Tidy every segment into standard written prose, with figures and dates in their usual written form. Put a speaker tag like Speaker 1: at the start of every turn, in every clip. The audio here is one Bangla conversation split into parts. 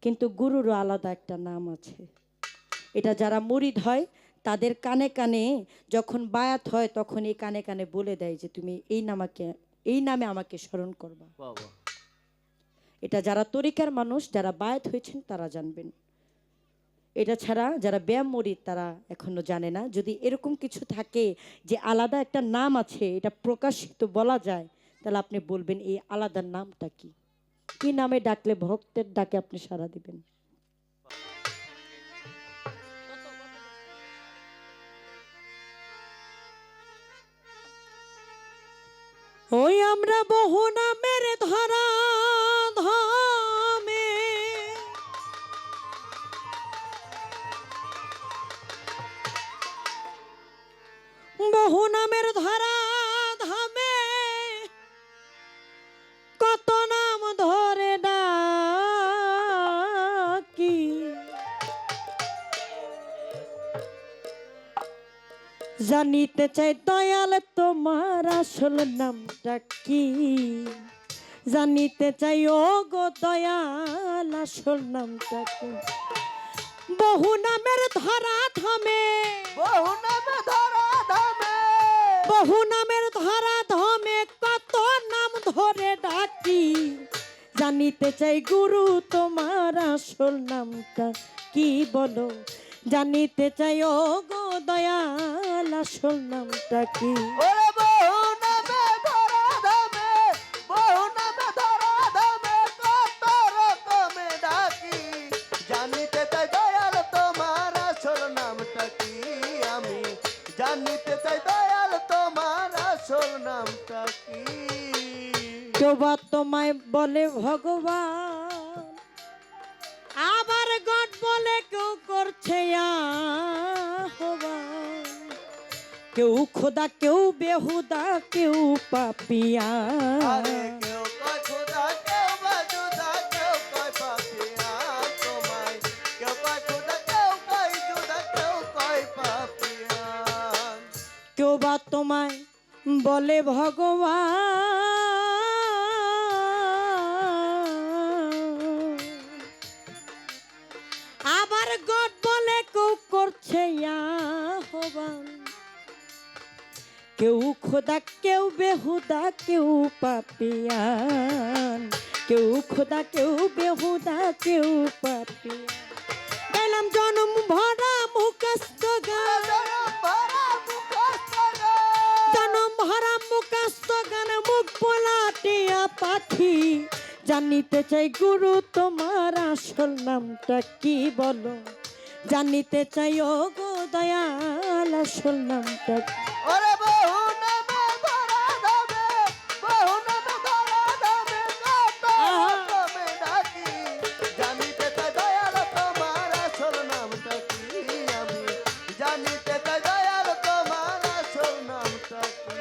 Speaker 1: কিন্তু গুরুরও আলাদা একটা নাম আছে। এটা যারা মুরিদ হয় তাদের কানে কানে যখন বায়াত হয় তখন এই কানে কানে বলে দেয় যে তুমি এই নামে আমাকে স্মরণ করবা। এটা যারা তরিকার মানুষ, যারা বায়াত হয়েছেন তারা জানবেন। এটা ছাড়া যারা ব্যায়াম মুরিদ তারা এখনো জানে না। যদি এরকম কিছু থাকে যে আলাদা একটা নাম আছে, এটা প্রকাশিত বলা যায়, তাহলে আপনি বলবেন এই আলাদা নামটা কি, কি নামে ডাকলে ভক্তের ডাকে আপনি সাড়া দিবেন। ওই আমরা বহু নামের ধরা ধামে, বহু নামের ধরা ধামে কত নাম ধরে ডাকি, জানিতে চাই দয়াল তোমার আসল নামটা কি, জানিতে চাই ও গো দয়াল আসল নামটা কি। বহু নামের ধরা ধামে,
Speaker 2: বহু নামে ধরা ধামে,
Speaker 1: বহু নামের ধরা ধামে কত নাম ধরে ডাকি, জানিতে চাই গুরু তোমার আসল নামটা কি বলো, জানিতে চাই ও গো দয়াল আসল নামটা কি।
Speaker 2: ওরে বহু নামে ধরা ধামে, বহু নামে ধরা ধামে কত রকমে ডাকি, জানিতে চাই দয়াল তোমার আসল নামটা কি, আমি জানিতে চাই দয়াল তোমার আসল নামটা কি।
Speaker 1: কেউ বা তোমায় বলে ভগবান, আবার গড বলে কেউ করছে আহ্বান, কেউ খোদা কেউ বেহুদা কেউ পাপিয়া,
Speaker 2: আরে কেউ কয় খোদা কেউ বাজুদা কেউ কয় পাপিয়া, তোমায় কেউ কয় খোদা কেউ কয় জুদা কেউ কয় পাপিয়া।
Speaker 1: কেউ বা তোমায় বলে ভগবান, আবার গড বলে কেউ করছে আহ্বান, কেউ খোদা কেউ বেহুদা কেউ পাপিয়ান, কেউ খোদা কেউ বেহুদা কেউ পাপিয়ান। গেলাম জনম ভরা মুখস্থ গান, জনম ভরা মুখস্থ গান, মুখ পোলাটিয়া পাখি, জানিতে চাই গুরু তোমার আসল নামটা কি বলো, জানিতে চাই ও গো দয়াল আসল নামটা কি।
Speaker 2: ওরে বহু নামে ধরা ধামে, বহু নামে ধরা ধামে কত রকমে ডাকি, জানিতে চাই দয়াল তোমার আসল নামটা কি, আমি জানিতে চাই দয়াল তোমার আসল নামটা কি।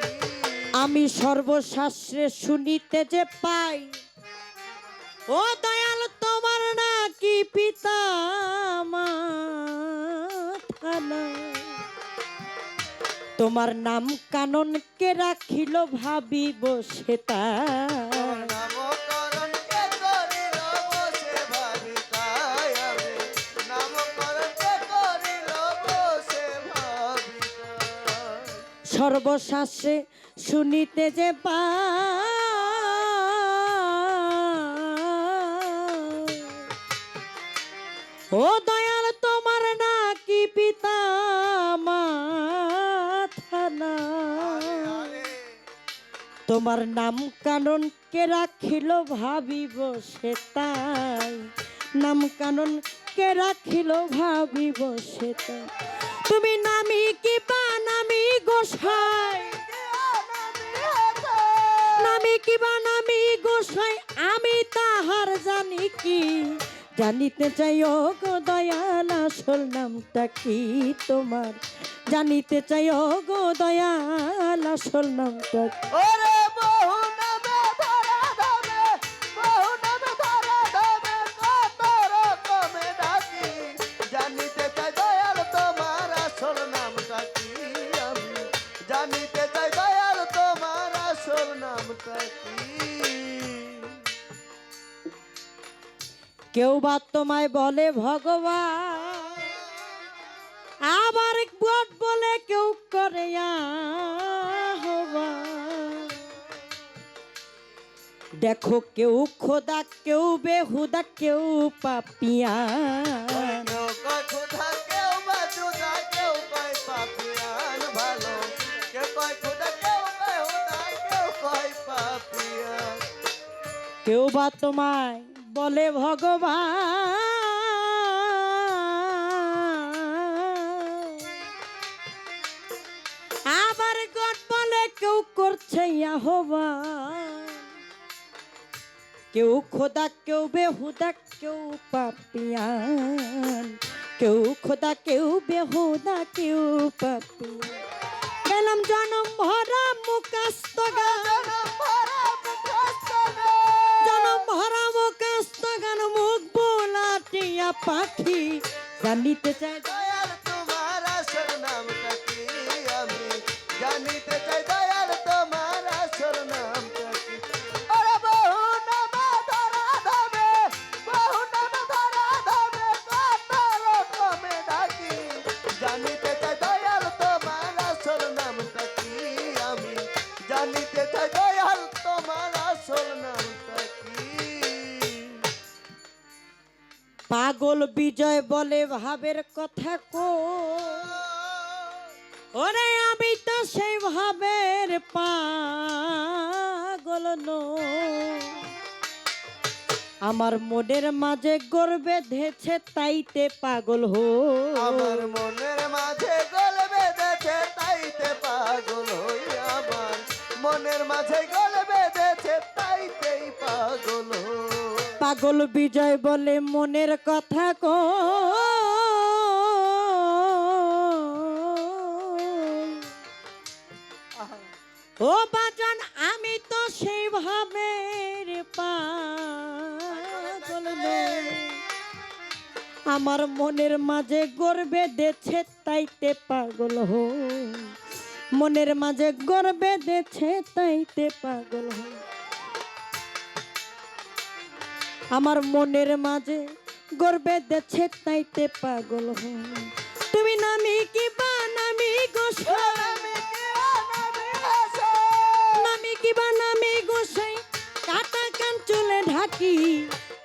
Speaker 1: আমি সর্বশাস্ত্রে শুনিতে যে পাই, ও দয়াল তোমার নাকি পিতা মাতা নাই, তোমার নাম কানন কে রাখিল ভাবিব সে তাই,
Speaker 2: নামকরণ কে করিল বসে ভাবি তাই, আমি নামকরণ কে করিল বসে ভাবি তাই।
Speaker 1: সর্বশাস্ত্রে শুনিতে যে পাই, ও দয়াল তোমার নাকি পিতা মাতা নাই, তোমার নাম কানন কে রাখিল ভাবিব সে তাই, নাম কানন কে রাখিল ভাবিব সে তাই। তুমি নামি কি বা নামি গোসাই, নামি কি বা নামি গোসাই, আমি তাহার জানি কি, জানিতে চাই ও গো দয়াল আসল নামটা কি তোমার, জানিতে চাই ও গো দয়াল আসল নামটা কি।
Speaker 2: ওরে বহু নামে ধরা ধামে, বহু নামে ধরা ধামে কত রকমে ডাকি, জানিতে চাই দয়াল তোমার আসল নামটা কি, আমি জানিতে চাই দয়াল তোমার আসল নামটা কি।
Speaker 1: কেউ বা তোমায় বলে ভগবান, আবার বট বলে কেউ করে আহ্বান। দেখো কেউ খোদা, কেউ বেহুদা, কেউ পাপিয়ান।
Speaker 2: কেউ কয় ক্ষুধা, কেউ বা জুদা, কেউ কয় পাপিয়ান ভালো। কেউ কয় ক্ষুধা, কেউ কয় হুদা, কেউ কয় পাপিয়ান।
Speaker 1: কেউ বা তোমায় বলে ভগবান, আবার গড বলে কেউ করছে আহ্বান। কেউ খোদা, কেউ বেহুদা, কেউ পাপিয়ান। কেউ খোদা, কেউ বেহুদা, কেউ পাপিয়ান। গেলাম জনম ভরা মুখস্থ গান,
Speaker 2: জনম ভরা মুখস্থ গান।
Speaker 1: জনম ভরা মুখস্থ গান, মুখ বোলাটিয়া পাখি জানিতে চাই
Speaker 2: দয়াল তোমার আসল নামটা কি? আমি জানিতে চাই দয়াল তোমার আসল নামটা কি? ওরে বহু নামে ধরা ধামে, বহু নামে ধরা ধামে, কত রকমে ডাকি। জানিতে চাই দয়াল তোমার আসল নামটা কি? আমি জানিতে চাই দয়াল তোমার আসল নামটা কি?
Speaker 1: পাগল বিজয় বলে ভাবের কথা কো, ওরে আমি তো সেই ভাবের পাগল নই। আমার মনের মাঝে গর্বে ধেছে তাইতে পাগল হো।
Speaker 2: আমার মনের মাঝে গোল বেঁধেছে তাইতে পাগল হই। আমার মনের মাঝে গোল বেঁধেছে তাইতেই পাগল হই।
Speaker 1: পাগল বিজয় বলে মনের কথা কো, ও বাজান আমি তো সেই ভাবের পাগল নই। আমার মনের মাঝে গর্বে দেছে তাইতে পাগল হো। মনের মাঝে গর্বে দেছে তাইতে পাগল হো। আমার মনের মাঝে গর্বে দেছে তাইতে পাগল হো। তুমি নামি কি বা নামি গোসাই,
Speaker 2: আমি কি আনামি হাসাই?
Speaker 1: নামি কি বা নামি গোসাই, কাটা কান চুলে ঢাকি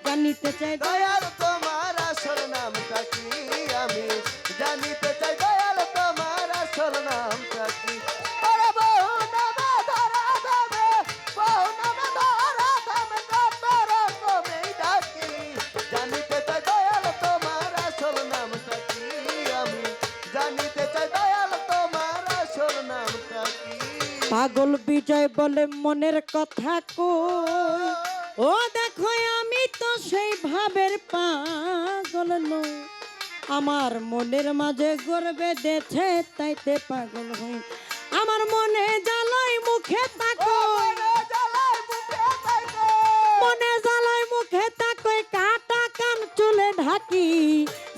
Speaker 1: জানিতে চাই
Speaker 2: দয়াল তোমার আসল নামটা কি? আমি জানিতে চাই দয়াল তোমার আসল নামটা কি? ওরে বহু নামে ধরা ধামে, বহু নামে ধরা ধামে, কত রকমেই ডাকি। জানিতে চাই দয়াল তোমার আসল নামটা কি? আমি জানিতে চাই দয়াল তোমার আসল নামটা কি?
Speaker 1: পাগল বিজয় বলে মনের কথা কই, ও দেখো আমি তো সেই ভাবের পাগল নই। আমার মনের মাঝে গর্বে দেছে তাইতে পাগল হই। আমার মনে জ্বালাই মুখে তাকই,
Speaker 2: মনে জ্বালায় বুকে থাকে।
Speaker 1: মনে জ্বালাই মুখে তাকই, কাটা কান চুলে ঢাকি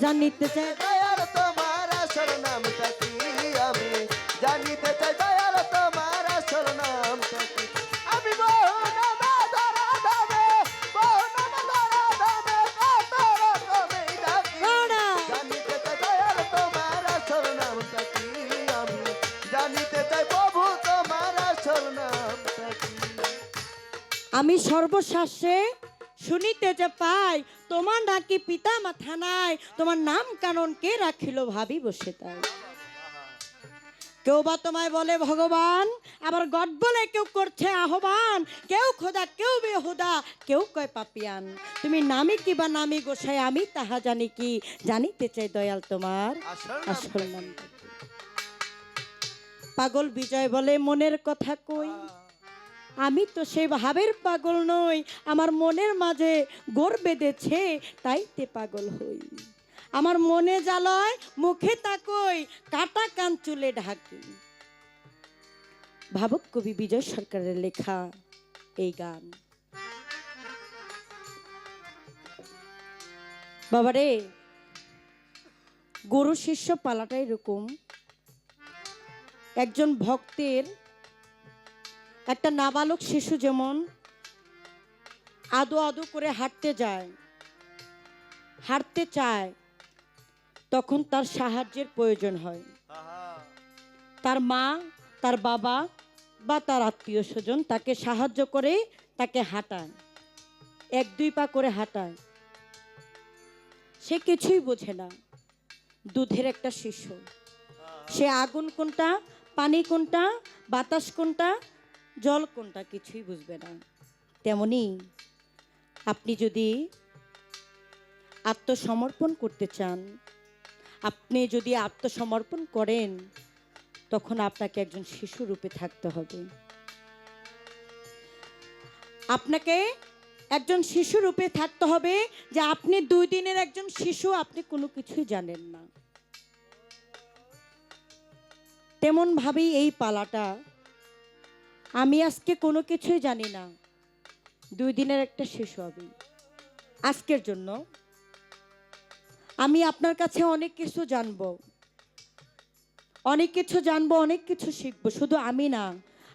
Speaker 1: জানিতে চাই
Speaker 2: দয়াল তোমার আসল নামটা কি? আমি জানিতে চাই দয়াল তোমার আসল নামটা কি? আমি বহু নামে ধরা ধামে, বহু নামে ধরা ধামে, কত রকমেই ডাকি।
Speaker 1: ওরা।
Speaker 2: জানিতে চাই দয়াল তোমার আসল নামটা কি? আমি জানিতে চাই প্রভু তোমার আসল নামটা কি?
Speaker 1: আমি সর্বশ্বাসে শুনিতে যে পাই, তোমার নাকি পিতা মাথা নাই, তোমার নাম কানন কে রাখিল ভাবি বসে তাই। কেউ বা তোমায় বলে ভগবান, আবার গড বলে কেউ করছে আহ্বান। কেউ খোদা, কেউ বেহুদা, কেউ কয় পাপিয়ান। তুমি নামি কি বা নামি গোসাই, আমি তাহা জানি কি, জানিতে চাই দয়াল তোমার
Speaker 2: আসল
Speaker 1: আসল নামটা কি। পাগল বিজয় বলে মনের কথা কই, আমি তো সেই ভাবের পাগল নই। আমার মনের মাঝে গোর বেঁধেছে তাইতে পাগল হই। আমার মনে জ্বালয় মুখে তাকই, কাটা কান চুলে ঢাকি। ভাবক কবি বিজয় সরকারের লেখা এই গান। বাবারে, গুরু শিষ্য পালাটা এরকম। একজন ভক্তের একটা নাবালক শিশু যেমন আদো আদো করে হাঁটতে যায়, হাঁটতে চায় তখন তার সাহায্যের প্রয়োজন হয়।
Speaker 2: আহা
Speaker 1: তার মা, তার বাবা বা তার আত্মীয় স্বজন তাকে সাহায্য করে, তাকে হাঁটায়, এক দুই পা করে হাঁটায়। সে কিছুই বোঝে না, দুধের একটা শিশু। সে আগুন কোনটা, পানি কোনটা, বাতাস কোনটা, জল কোনটা কিছুই বুঝবে না। তেমনি আপনি যদি আত্মসমর্পণ করতে চান, আপনি যদি আত্মসমর্পণ করেন, তখন আপনাকে একজন শিশু রূপে থাকতে হবে। আপনাকে একজন শিশু রূপে থাকতে হবে, যে আপনি 2 দিনের একজন শিশু, আপনি কোনো কিছুই জানেন না। তেমন ভাবেই এই পালাটা, আমি আজকে কোনো কিছুই জানি না, 2 দিনের একটা শিশু আমি। আজকের জন্য আমি আপনার কাছে অনেক কিছু জানবো, অনেক কিছু জানবো, অনেক কিছু শিখবো। শুধু আমি না,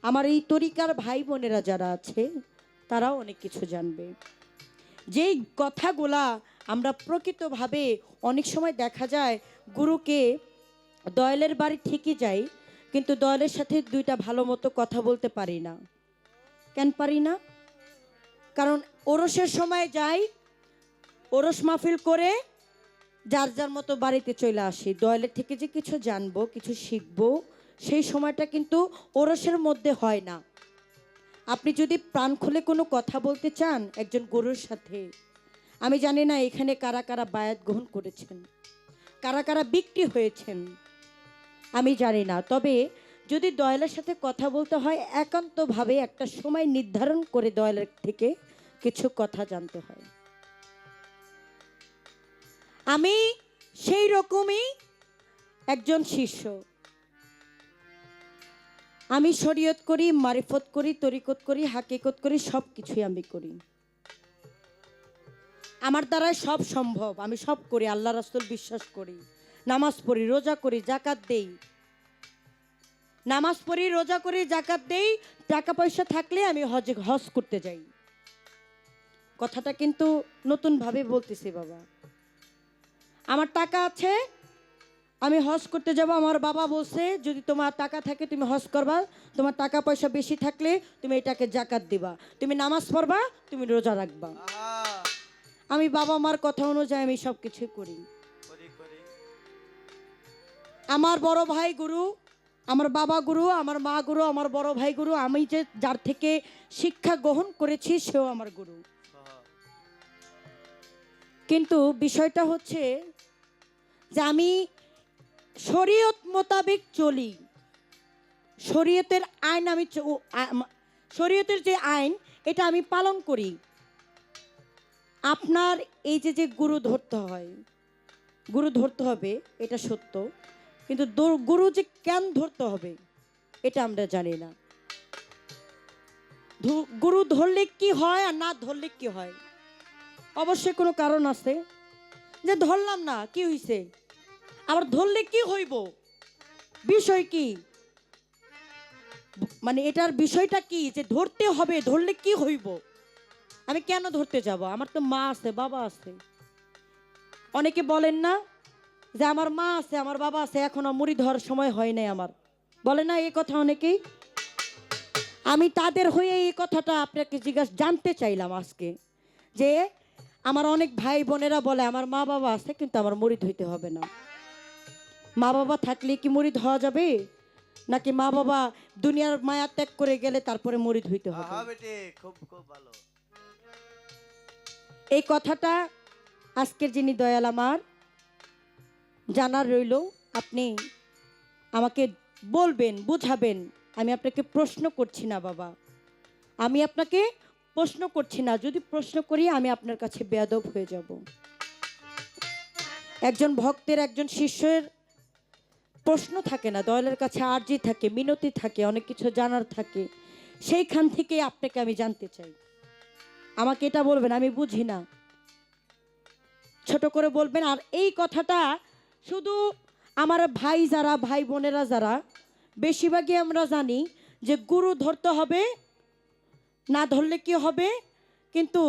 Speaker 1: আমার এই তরিকার ভাই বোনেরা যারা আছে তারাও অনেক কিছু জানবে। যেই কথাগুলা আমরা প্রকৃতভাবে অনেক সময় দেখা যায় গুরুকে দয়ালের বাড়ি ঠিকই যাই, কিন্তু দয়ালের সাথে 2টা ভালো মতো কথা বলতে পারি না। কেন পারি না? কারণ ওরসের সময় যাই, ওরস মাহফিল করে যার যার মতো বাড়িতে চলে আসি। দয়ালের থেকে যে কিছু জানবো, কিছু শিখবো, সেই সময়টা কিন্তু ওরসের মধ্যে হয় না। আপনি যদি প্রাণ খুলে কোনো কথা বলতে চান একজন গুরুর সাথে, আমি জানি না এখানে কারা কারা বায়াত গ্রহণ করেছেন, কারা কারা বিক্রি হয়েছেন, আমি জানি না। তবে যদি দয়ালের সাথে কথা বলতে হয়, একান্তভাবে একটা সময় নির্ধারণ করে দয়ালের থেকে কিছু কথা জানতে হয়। আমি সেই রকমই একজন শিষ্য। আমি শরীয়ত করি, মারিফত করি, তরিকত করি, হাকিকত করি, সব কিছুই আমি করি। আমার দ্বারাই সব সম্ভব, আমি সব করি। আল্লাহ রাসূল বিশ্বাস করি, নামাজ পড়ি, রোজা করি, জাকাত দেই। নামাজ পড়ি, রোজা করি, জাকাত দেই। টাকা পয়সা থাকলে আমি হজ করতে যাই। কথাটা কিন্তু নতুনভাবে বলতেছি বাবা। আমার টাকা আছে, আমি হজ করতে যাব। আমার বাবা বলছে যদি তোমার টাকা থাকে তুমি হজ করবা, তোমার টাকা পয়সা বেশি থাকলে তুমি এটাকে জাকাত দিবা, তুমি নামাজ পড়বা, তুমি রোজা রাখবা।
Speaker 2: আহা
Speaker 1: আমি বাবা মার কথা অনুযায়ী আমি সব কিছু করি।
Speaker 2: করি করি
Speaker 1: আমার বড় ভাই গুরু, আমার বাবা গুরু, আমার মা গুরু, আমার বড় ভাই গুরু। আমি যে যার থেকে শিক্ষা গ্রহণ করেছি সেও আমার গুরু।
Speaker 2: আহা
Speaker 1: কিন্তু বিষয়টা হচ্ছে যে আমি শরীয়ত মোতাবেক চলি। শরীয়তের আইন আমি শরীয়তের যে আইন এটা আমি পালন করি। আপনার এই যে যে গুরু ধরতে হয়, গুরু ধরতে হবে এটা সত্য, কিন্তু গুরু যে কেন ধরতে হবে এটা আমরা জানি না। গুরু ধরলে কি হয় আর না ধরলে কি হয়, অবশ্যই কোনো কারণ আছে। যে ধরলাম না কি হইছে, আবার ধরলে কি হইব, বিষয় কি, মানে এটার বিষয়টা কি, যে ধরতে হবে, ধরলে কি হইব, আমি কেন ধরতে যাব? আমার তো মা আছে, বাবা আছে। অনেকে বলেন না যে আমার মা আছে, আমার বাবা আছে, এখনো মুড়ি ধরার সময় হয় নাই আমার, বলে না এই কথা অনেকেই। আমি তাদের হয়ে এই কথাটা আপনাকে জানতে চাইলাম আজকে, যে আমার অনেক ভাই বোনেরা বলে আমার মা বাবা আছে কিন্তু আমার মুড়িদ হইতে হবে না। মা বাবা থাকলে কি মুড়িদ হওয়া যাবে, নাকি মা বাবা দুনিয়ার মায়া ত্যাগ করে গেলে তারপরে মুড়িদ হইতে হবে?
Speaker 2: আহা বেটে খুব খুব ভালো
Speaker 1: এই কথাটা আজকের যিনি দয়াল আমার জানার রইল। আপনি আমাকে বলবেন, বুঝাবেন। আমি আপনাকে প্রশ্ন করছি না বাবা, আমি আপনাকে প্রশ্ন করছি না। যদি প্রশ্ন করি আমি আপনার কাছে বেয়াদব হয়ে যাব। একজন ভক্তের, একজন শিষ্যের প্রশ্ন থাকে না, দয়ালের কাছে আরজি থাকে, মিনতি থাকে, অনেক কিছু জানার থাকে। সেইখান থেকে আপনাকে আমি জানতে চাই। আমাকে এটা বলবেন আমি বুঝি না, ছোট করে বলবেন। আর এই কথাটা শুধু আমার ভাই যারা, ভাই বোনেরা যারা, বেশিরভাগই আমরা জানি যে গুরু ধরতে হবে, না ধরলে কি হবে, কিন্তু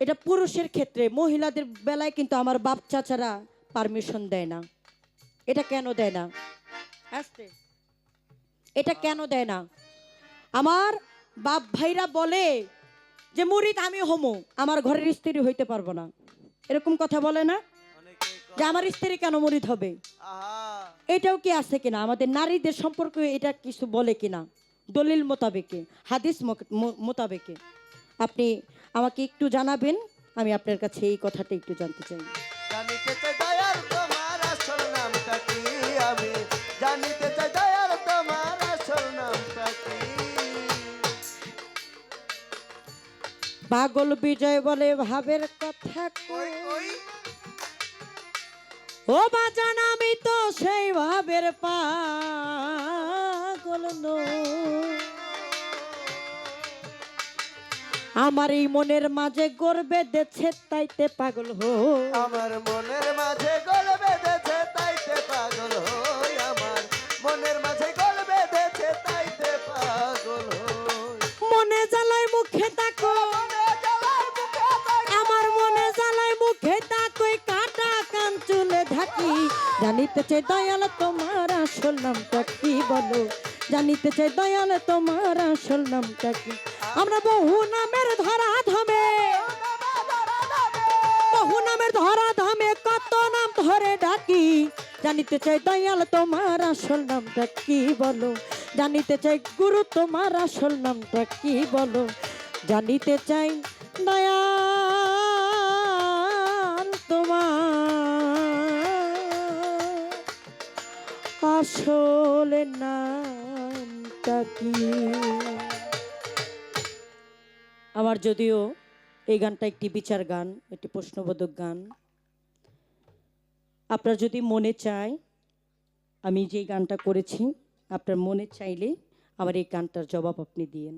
Speaker 1: এটা পুরুষের ক্ষেত্রে, মহিলাদের বেলায় কিন্তু আমার বাপ চাচারা পারমিশন দেয় না। এটা কেন দেয় না? আস্তে, এটা কেন দেয় না? আমার বাপ ভাইরা বলে যে মুরিদ আমি হমু, আমার ঘরের স্ত্রী হইতে পারবো না। এরকম কথা বলে না যে আমার স্ত্রী কেন মুরিদ হবে? এটাও কি আছে কিনা? আমাদের নারীদের সম্পর্কে এটা কিছু বলে কিনা? দলিল মোতাবেকে, হাদিস মোতাবেকে আপনি আমাকে একটু জানাবেন। আমি আপনার কাছে এই কথাটা একটু জানতে চাই।
Speaker 2: জানিতে চাই দয়াল তোমার আসল নামটা কি, আমি জানিতে চাই দয়াল তোমার আসল নামটা কি।
Speaker 1: পাগল বিজয় বলে ভাবের কথা
Speaker 2: ওই ওই
Speaker 1: ও বাজান, আমি তো সেই ভাবের পাগল নই। আমার এই মনের মাঝে গর্বে দেছে তাইতে পাগল হই।
Speaker 2: আমার মনের মাঝে গোল বেঁধেছে তাইতে পাগল হই, আমার মনের মাঝে গোল বেঁধেছে তাইতে পাগল হই।
Speaker 1: মনে জ্বালায় মুখে তাকো,
Speaker 2: মনে জ্বালায় বুকে তাই
Speaker 1: আমার মনে জ্বালায় মুখে তাকই, কাটা কান চুলে ঢাকি। জানিতে চাই দয়াল তোমার আসল নামটা কি বলো, জানিতে চাই দয়াল তোমার আসল নামটা কি। আমরা বহু নামের ধরা ধামে, বহু নামের ধরা ধামে কত নাম ধরে ডাকি। জানিতে চাই দয়াল তোমার আসল নামটা কি বলো, জানিতে চাই গুরু তোমার আসল নামটা কি বলো। জানিতে চাই দয়াল তোমার আসল নামটা কি। আমার যদিও এই গানটা একটি বিচার গান, একটি প্রশ্নবোধক গান, আপনার যদি মনে চায়, আমি যে গানটা করেছি আপনার মনে চাইলে আমার এই গানটার জবাব আপনি দিয়েন।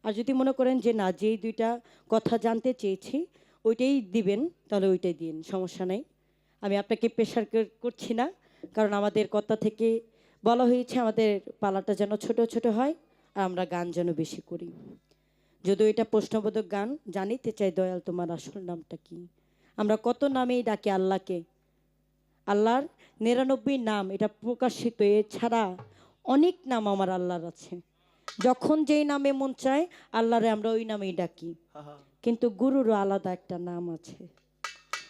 Speaker 1: আর যদি মনে করেন যে না, যেই দুইটা কথা জানতে চেয়েছি ওইটাই দিবেন, তাহলে ওইটাই দিন, সমস্যা নেই। আমি আপনাকে প্রেশার করছি না, কারণ আমাদের কথা থেকে বলা হয়েছে আমাদের পালাটা যেন ছোট ছোট হয় আর আমরা গান যেন বেশি করি। যদিও এটা প্রশ্নবোধক গান, জানিতে চাই দয়াল তোমার আসল নামটা কি। আমরা কত নামেই ডাকি আল্লাহকে, আল্লাহর 99 নাম এটা প্রকাশিত, এছাড়া অনেক নাম আমার আল্লাহর আছে। যখন যেই নামে মন চায় আল্লাহরে আমরা ওই নামেই ডাকি, কিন্তু গুরুরও আলাদা একটা নাম আছে।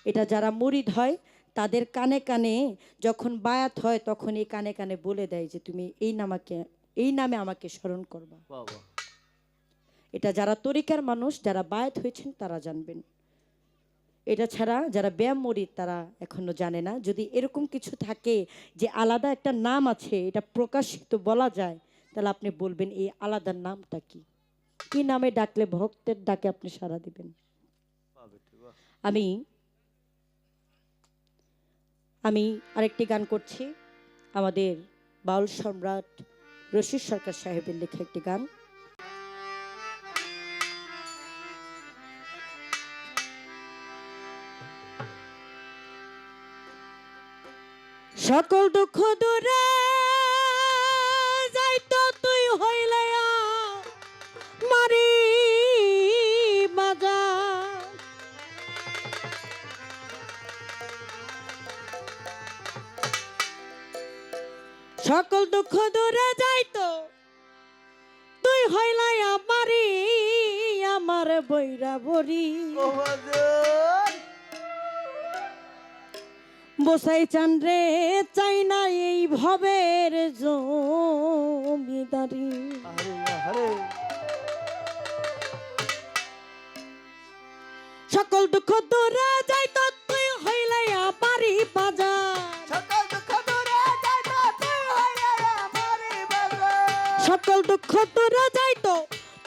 Speaker 1: এটা যারা মুরিদ হয় তাদের কানে কানে যখন বায়াত হয় তখন এই কানে কানে বলে দেয় যে তুমি এই নামে আমাকে স্মরণ করবা। এটা যারা তরিকার মানুষ, যারা বায়াত হয়েছেন তারা জানবেন। এটা ছাড়া যারা ব্যায়াম মুরিদ তারা এখনো জানে না। যদি এরকম কিছু থাকে যে আলাদা একটা নাম আছে, এটা প্রকাশিত বলা যায়, তাহলে আপনি বলবেন এই আলাদা নামটা কি, কি নামে ডাকলে ভক্তের ডাকে আপনি সাড়া দিবেন। আমি আরেকটি গান করছি, আমাদের বাউল সম্রাট রশিদ সরকার সাহেবের লেখা একটি গান। সকল দুঃখ দূরে যাইতো তুই হইলে মারি মাজা, সকল দুঃখ দূরে যাইতো তুই হইলে আমারি, আমার বৈরা বরি বসাই চান রে, চাই না এই ভবের জমিদারি। সকল দুঃখ দূরে যাইতো তুই হইলে আমারি বাজার, সকল দুঃখ দূরে যাইতো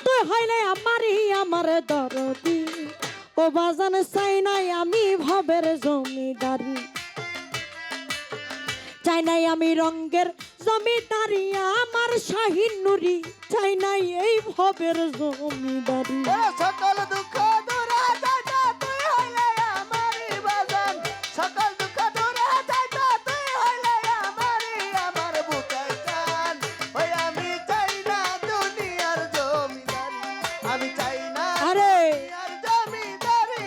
Speaker 1: তুই হইলে আমারি, আমার দরদি। ও বাজান চাই নাই আমি ভবের জমিদারি, চাই নাই আমি রঙ্গের জমিদারি, আমার শাহিন নুরি চাই নাই এই ভবের জমিদারি।
Speaker 2: সকল দুঃখ দূরে যাইতো তুই হইলে আমারি বাজান, সকল দুঃখ দূরে যাইতো তুই হইলে আমারি, আমার বুকের টান। ওই আমি চাই না দুনিয়ার জমিদারি, আমি চাই না
Speaker 1: আরে
Speaker 2: দুনিয়ার জমিদারি,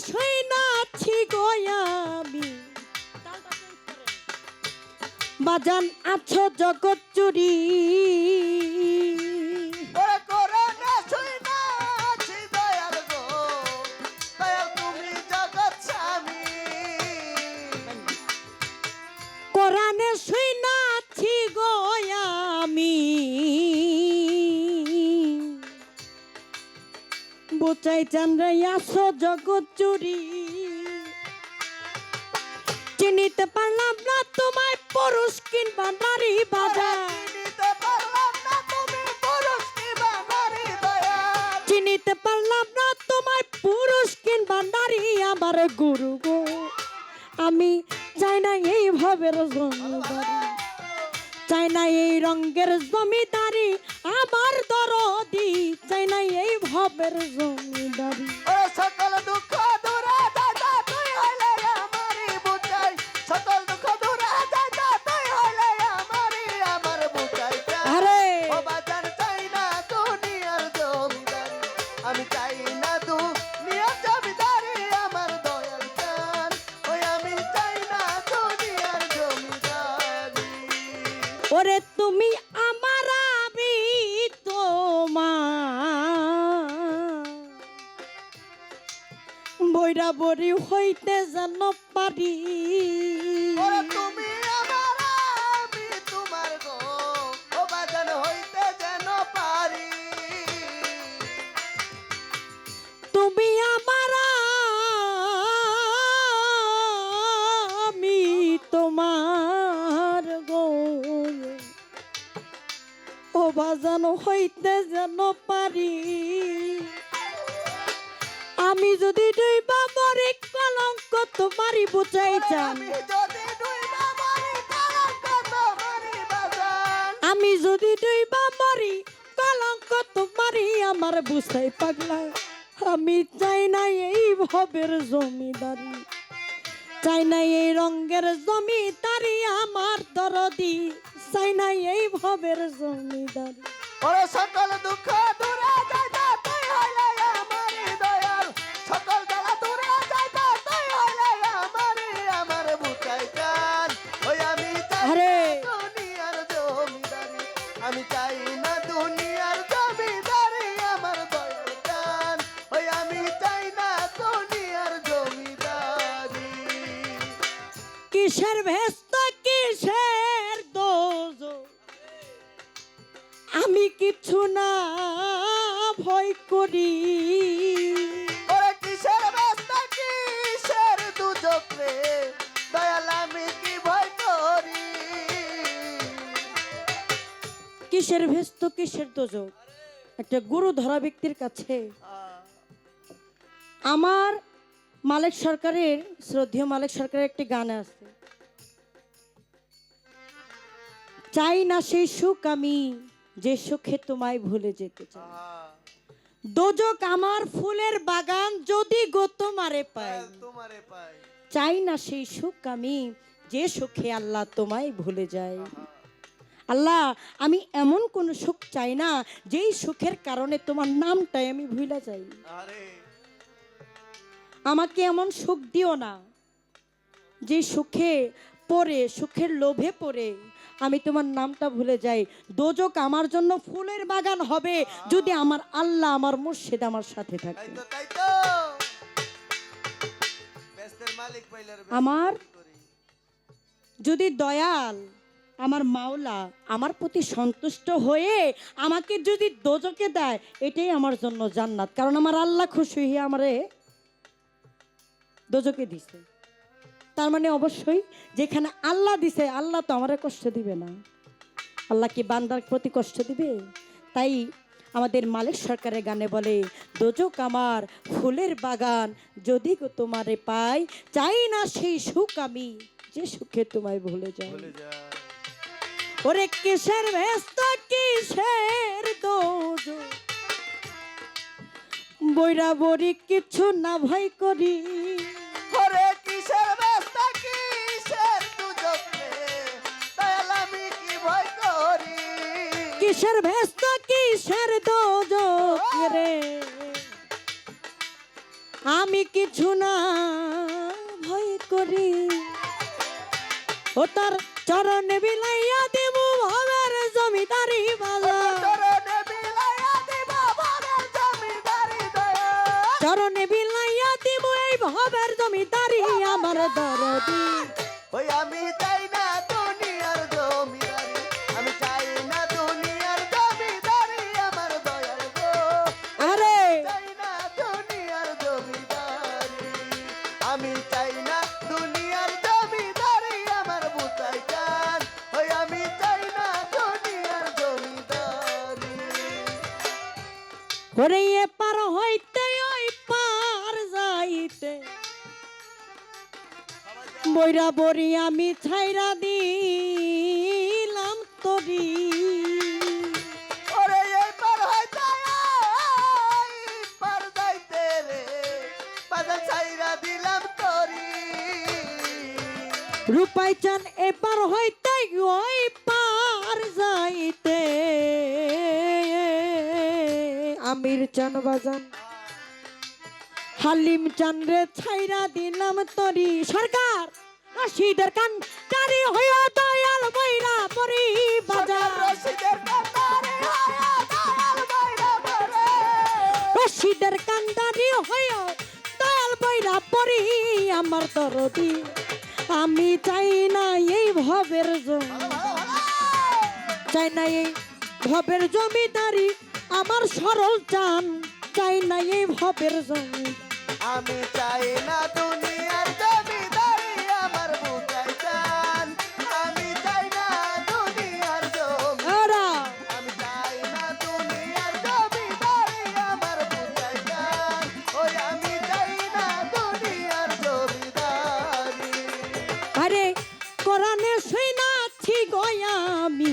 Speaker 1: শুনাছি গয়ামি বাজান আছো জগৎ চুরি
Speaker 2: ওরে করোনা শুইনা আছি দয়াল গো, দয়াল তুমি জগৎ স্বামী।
Speaker 1: কোরআনে শুনাছি গয়ামি বুচাই চান্দ্রে আছো জগৎ চুরি চিনিতে পারলাম না তোমায় পুরুষ কিংবা নারী বাজার
Speaker 2: চিনিতে পারলাম না তুমি পুরুষ কিংবা নারী দয়াল।
Speaker 1: চিনিতে পারলাম না তোমায় পুরুষ কিংবা নারী আমার গুরু গো আমি চাই না এই ভাবের জমিদারি চাই না এই রঙের জমিদারি আমার দরদি চাই না এই ভাবের জমিদারি
Speaker 2: ও সকল দুঃখ দূরে যাইতা তুই হইলে আমারই বুঝাই, সকল দুঃখ দূরে যাইতা তুই হইলে আমারই আমার বুঝাই।
Speaker 1: আরে
Speaker 2: ও বাজার চাই না দুনিয়ার জমিদারি, আমি চাই না দুনিয়ার জমিদারি আমার দয়াল চান, ওই আমি চাই না দুনিয়ার জমিদারি।
Speaker 1: ওরে তুমি আমার আমি তোমার বৈরা বরি হইতে যেন পারি
Speaker 2: ওরে তুমি আমার আমি তোমার গো, ও বাজার হইতে যেন পারি।
Speaker 1: তুমি আমার আমি তোমার গো ও বাজানো হইতে যেন পারি আমি যদি ডুইবা মরি কলঙ্ক তোমারই বুঝাই চান
Speaker 2: আমি যদি ডুইবা মরি কলঙ্ক তোমারই বাজার।
Speaker 1: আমি যদি ডুইবা মরি কলঙ্ক তোমারই আমার বুঝাই পাগলা আমি চাই না এই ভবের জমিদারি চাই না এই রঙের জমিদারি আমার দরদি চাই না এই ভবের জমিদারি
Speaker 2: ওরে সকল দুঃখ দূরে যাইতা তুই হইলে আমারই দয়াল, সকল জ্বালা দূরে যাইতা তুই হইলে আমারই আমার বুঝাই চান, ওই আমি চাই
Speaker 1: আরে
Speaker 2: না দুনিয়ার জমিদারি, আমি চাই না দুনিয়ার জমিদারি আমার দয়াল চান, ওই আমি চাই না দুনিয়ার জমিদারি।
Speaker 1: কিসের ভেস্ত কিসের দোজো আমি কিছু না ভয় করি
Speaker 2: ওরে কিসের ব্যস্ত কিসের দুজক রে দয়াল আমি কি ভয় করি।
Speaker 1: কিসের ভেস্ত কিসের দোজো একটা গুরু ধরা ব্যক্তির কাছে আমার মালিক সরকারের শ্রদ্ধেয় মালিক সরকারের একটি গান আছে চাই না সেই সুখ আমি যে সুখে তোমায় ভুলে যেতে চাই দোজক আমার ফুলের বাগান যদি গো তোমারে পাই
Speaker 2: তোমারে পাই
Speaker 1: চাই না সেই সুখ আমি যে সুখে আল্লাহ তোমায় ভুলে যায় আল্লাহ আমি এমন কোন সুখ চাই না যেই সুখের কারণে তোমার নামটাই আমি ভুলে যাই
Speaker 2: আরে
Speaker 1: আমাকে এমন সুখ দিও না যে সুখে পড়ে সুখের লোভে পড়ে আমি তোমার নামটা ভুলে যাই দোজক আমার জন্য ফুলের বাগান হবে যদি আমার আল্লাহ আমার মুর্শিদ আমার সাথে থাকে
Speaker 2: তাই তো ব্যস্তের মালিক পাইলার
Speaker 1: আমার যদি দয়াল আমার মাওলা আমার প্রতি সন্তুষ্ট হয়ে আমাকে যদি দোজকে দেয় এটাই আমার জন্য জান্নাত কারণ আমার আল্লাহ খুশি হয়ে আমারে দোজকে দিছে তার মানে অবশ্যই যেখানে আল্লাহ দিছে আল্লাহ তো আমারে কষ্ট দিবে না আল্লাহ কি বান্দার প্রতি কষ্ট দিবে তাই আমাদের মালিক সরকারের গানে বলে দোজক আমার ফুলের বাগান যদি গো তোমারে পাই চাই না সেই সুখ আমি যে সুখে তোমায় ভুলে যাই
Speaker 2: ভুলে যা
Speaker 1: ওরে কিসের ব্যস্ত কিসের দোজক বৈরা বরি কিছু না ভয় করি
Speaker 2: ওরে কিসের ব্যস্ত কিসের দুজক রে দয়াল আমি কি ভয় করি।
Speaker 1: কিসের ব্যস্ত কিসের দোজক রে আমি কিছু না ভয় করি, ও তার চরণে বিলাইয়া দেব ভবের জমিদারি বাজার।
Speaker 2: চরণে বিলাইয়া দিব ভবের জমিদারি দয়া।
Speaker 1: চরণে বিলাইয়া দিব এই ভবের জমিদারি আমার দরদি।
Speaker 2: ওই আমি চাই না দুনিয়ার জমিদারি, আমি চাই না দুনিয়ার জমিদারি আমার দয়াল গো।
Speaker 1: আরে
Speaker 2: চাই না দুনিয়ার জমিদারি, আমি চাই না দুনিয়ার জমিদারি আমার বুতাই চান। ওই আমি চাই না দুনিয়ার জমিদারি।
Speaker 1: ওরে এ পার হইতে ওই পার যাইতে বইরা বরি আমি ছাইরা দিলাম তরি।
Speaker 2: ওরে এই পার হইতে ওই পার যাইতে রে, বাজার ছাইরা দিলাম তরি।
Speaker 1: রূপাই চান এপার হইতে ওই পার যাইতে আমির চান বাজান হালিম চান রে ছাইরা দিলাম তরি। সরকার রশিদের কান কারি হইয়া দয়াল বইরা পরি বাজার।
Speaker 2: রশিদের কান্দারে হায়া দয়াল বাইরা পরে।
Speaker 1: রশিদের কান্দারি হইয়া দয়াল বইরা পরি আমার দরদি। আমি চাই না এই ভবের চাই না এই ভবের জমিদারি আমার সরল চান। চাই না এই ভবের জমি।
Speaker 2: আমি চাই না দুনিয়ার জমিদারি আমার বুঝাই চান। আমি চাই না দুনিয়ার জমি,
Speaker 1: আরা
Speaker 2: আমি চাই না দুনিয়ার জমিদারি আমার বুঝাই চান। ওই আমি চাই না দুনিয়ার জমিদারি।
Speaker 1: আরে কোরআনে শুনাছি গয়া আমি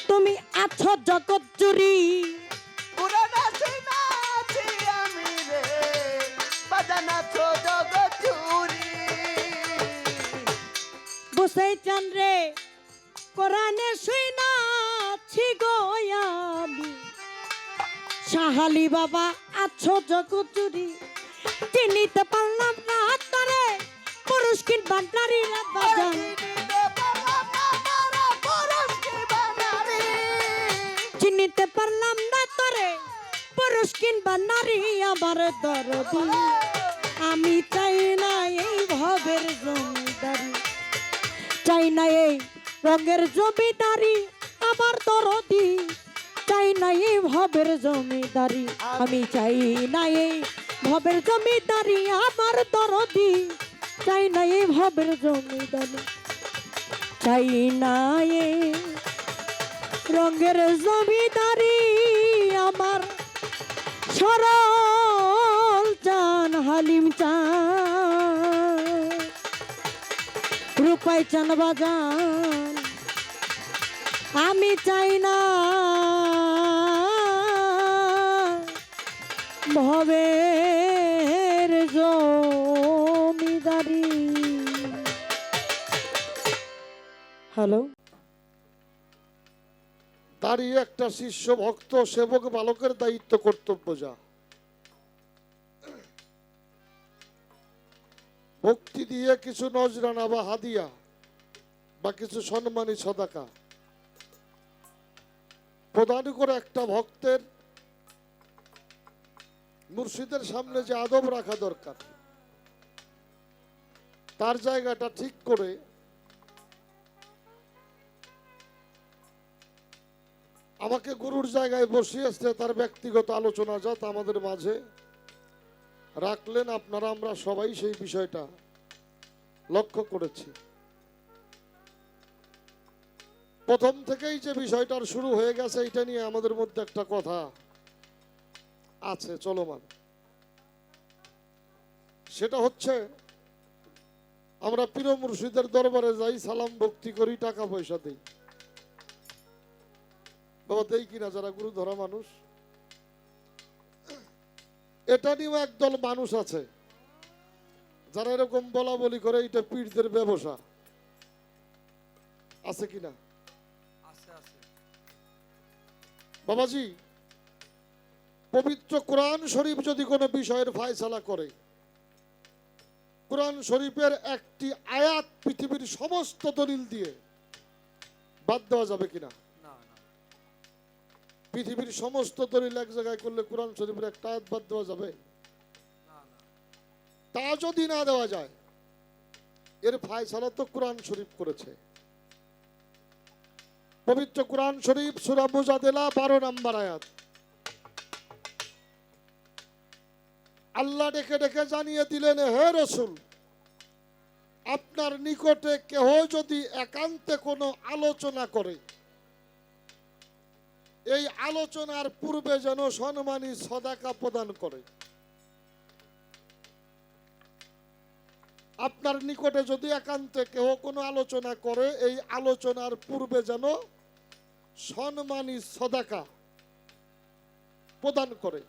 Speaker 1: তুমি আছো জগৎ জুড়ি।
Speaker 2: পুরানা শুনাছি আমি রে, বাজানা ছো জগৎ জুড়ি।
Speaker 1: বসাই চান রে কোরআনে শুনাছি গয়া আমি সাহালি বাবা আছো জগৎ জুড়ি। চিনিতে পারলাম না তারে পুরুষ কিংবা নারীরা বাজান। চিনিতে পারলাম না তোরে পুরুষ কিংবা নারী আমার দরদি। আমি চাই না এই ভবের জমিদারি, চাই না এই রঙের জমিদারি আমার দরদি। চাই না এই ভবের জমিদারি, আমি চাই না এই ভবের জমিদারি আমার দরদি। চাই না এই ভবের জমিদারি, চাই না এই রঙের জমিদারি আমার সরল চান হালিম চান রূপাই চান বাজান। আমি চাই না ভবের জমিদারি। হ্যালো
Speaker 3: দাঁড়িয়ে একটা শিষ্য ভক্ত সেবক বালকের দায়িত্ব কর্তব্য যা ভক্তি দিয়ে কিছু নজরানা বা হাদিয়া বা কিছু সম্মানী সদাকা প্রদান করে একটা ভক্তের মুর্শিদের সামনে যে আদব রাখা দরকার তার জায়গাটা ঠিক করে আমাকে গুরুর জায়গায় বসিয়েছে তার ব্যক্তিগত আলোচনা যা আমাদের মাঝে রাখলেন আপনারা আমরা সবাই সেই বিষয়টা লক্ষ্য করেছি। প্রথম থেকেই যে বিষয়টার শুরু হয়ে গেছে এটা নিয়ে আমাদের মধ্যে একটা কথা আছে চলমান, সেটা হচ্ছে আমরা পীর মুর্শিদের দরবারে যাই, সালাম ভক্তি করি, টাকা পয়সা দেই। বাবা দেই কিনা যারা গুরু ধরা মানুষ, এটা নিয়েও একদল মানুষ আছে যারা এরকম বলা বলি করে এটা পীরদের ব্যবসা আছে কিনা? বাবাজি পবিত্র কোরআন শরীফ যদি কোনো বিষয়ের ফয়সালা করে, কোরআন শরীফের একটি আয়াত পৃথিবীর সমস্ত দলিল দিয়ে বাদ দেওয়া যাবে কিনা? পৃথিবীর সমস্ত দলিল এক জায়গায় করলে কোরআন শরীফের একটা আয়াত বাদ দেওয়া যাবে? তা যদি না দেওয়া যায়, এর ফয়সালা তো কোরআন শরীফ করেছে। পবিত্র কোরআন শরীফ সূরা মুজাদিলা 12 নম্বর আয়াত, আল্লাহ ডেকে ডেকে জানিয়ে দিলেন, হে রাসূল, আপনার নিকটে কেহ যদি একান্তে কোনো আলোচনা করে, এই আলোচনার পূর্বে যেন সম্মানী সদাকা প্রদান করে। আপনার নিকটে যদি একান্তে কেহ কোনো আলোচনা করে, এই আলোচনার পূর্বে যেন সম্মানী সদাকা প্রদান করে।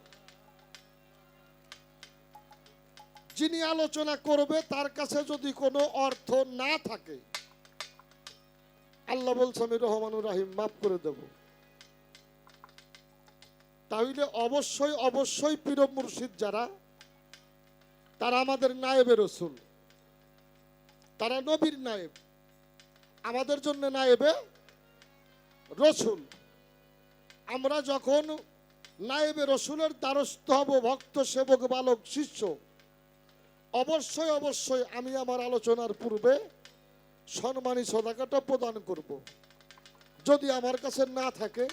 Speaker 3: যিনি আলোচনা করবে তার কাছে যদি কোনো অর্থ না থাকে, আল্লাহ বলছে আমি রহমানুর রাহিম, মাফ করে দেব। তাহলে অবশ্যই অবশ্যই পীর মুর্শিদ যারা, তারা আমাদের নায়েবে রসুল, তারা নবীর নায়েব, আমাদের জন্য নায়েবে রসুল। আমরা যখন নায়েবে রসুলের দ্বারস্থ হব, ভক্ত সেবক বালক শিষ্য, অবশ্যই অবশ্যই আমি আমার আলোচনার পূর্বে সম্মানী সদাকাটা প্রদান করব। যদি আমার কাছে না থাকে,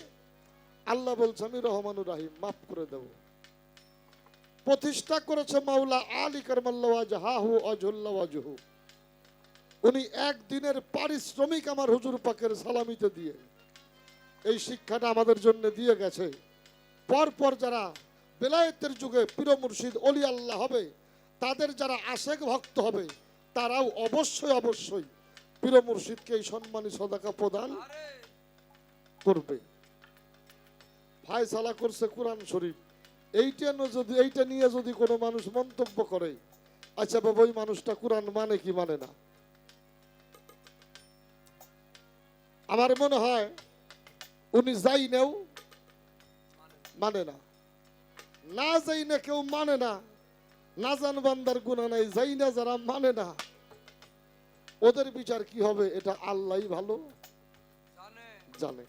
Speaker 3: আল্লাহ বলছে আমি রহমানুর রাহিম, মাফ করে দেব। প্রতিষ্ঠা করেছে মাওলা আলী কারমাল্লাহু ওয়াজহাহু আজল্লা ওয়াজহু। উনি একদিনের পারিশ্রমিক আমার হুজুর পাকের সালামিতে দিয়ে এই শিক্ষাটা আমাদের জন্য দিয়ে গেছে। পরপর যারা বেলায়েতের যুগে পীর মুর্শিদ অলি আল্লাহ হবে, তাদের যারা আশেক ভক্ত হবে, তারাও অবশ্যই অবশ্যই পীর মুর্শিদকে এই সম্মানী সদাকা প্রদান করবে। ফায়সালা করছে কোরআন শরীফ। এইটা নিয়ে যদি কোনো মানুষ মন্তব্য করে, আচ্ছা বাবা, ওই মানুষটা কোরআন মানে কি মানে না? আমার মনে হয় উনি যাই নেও মানে না, না যাই না কেউ মানে না। না জান বান্দার গুনাহ নাই, যাই না যারা মানে না, ওদের বিচার কি হবে এটা আল্লাহই ভালো জানে।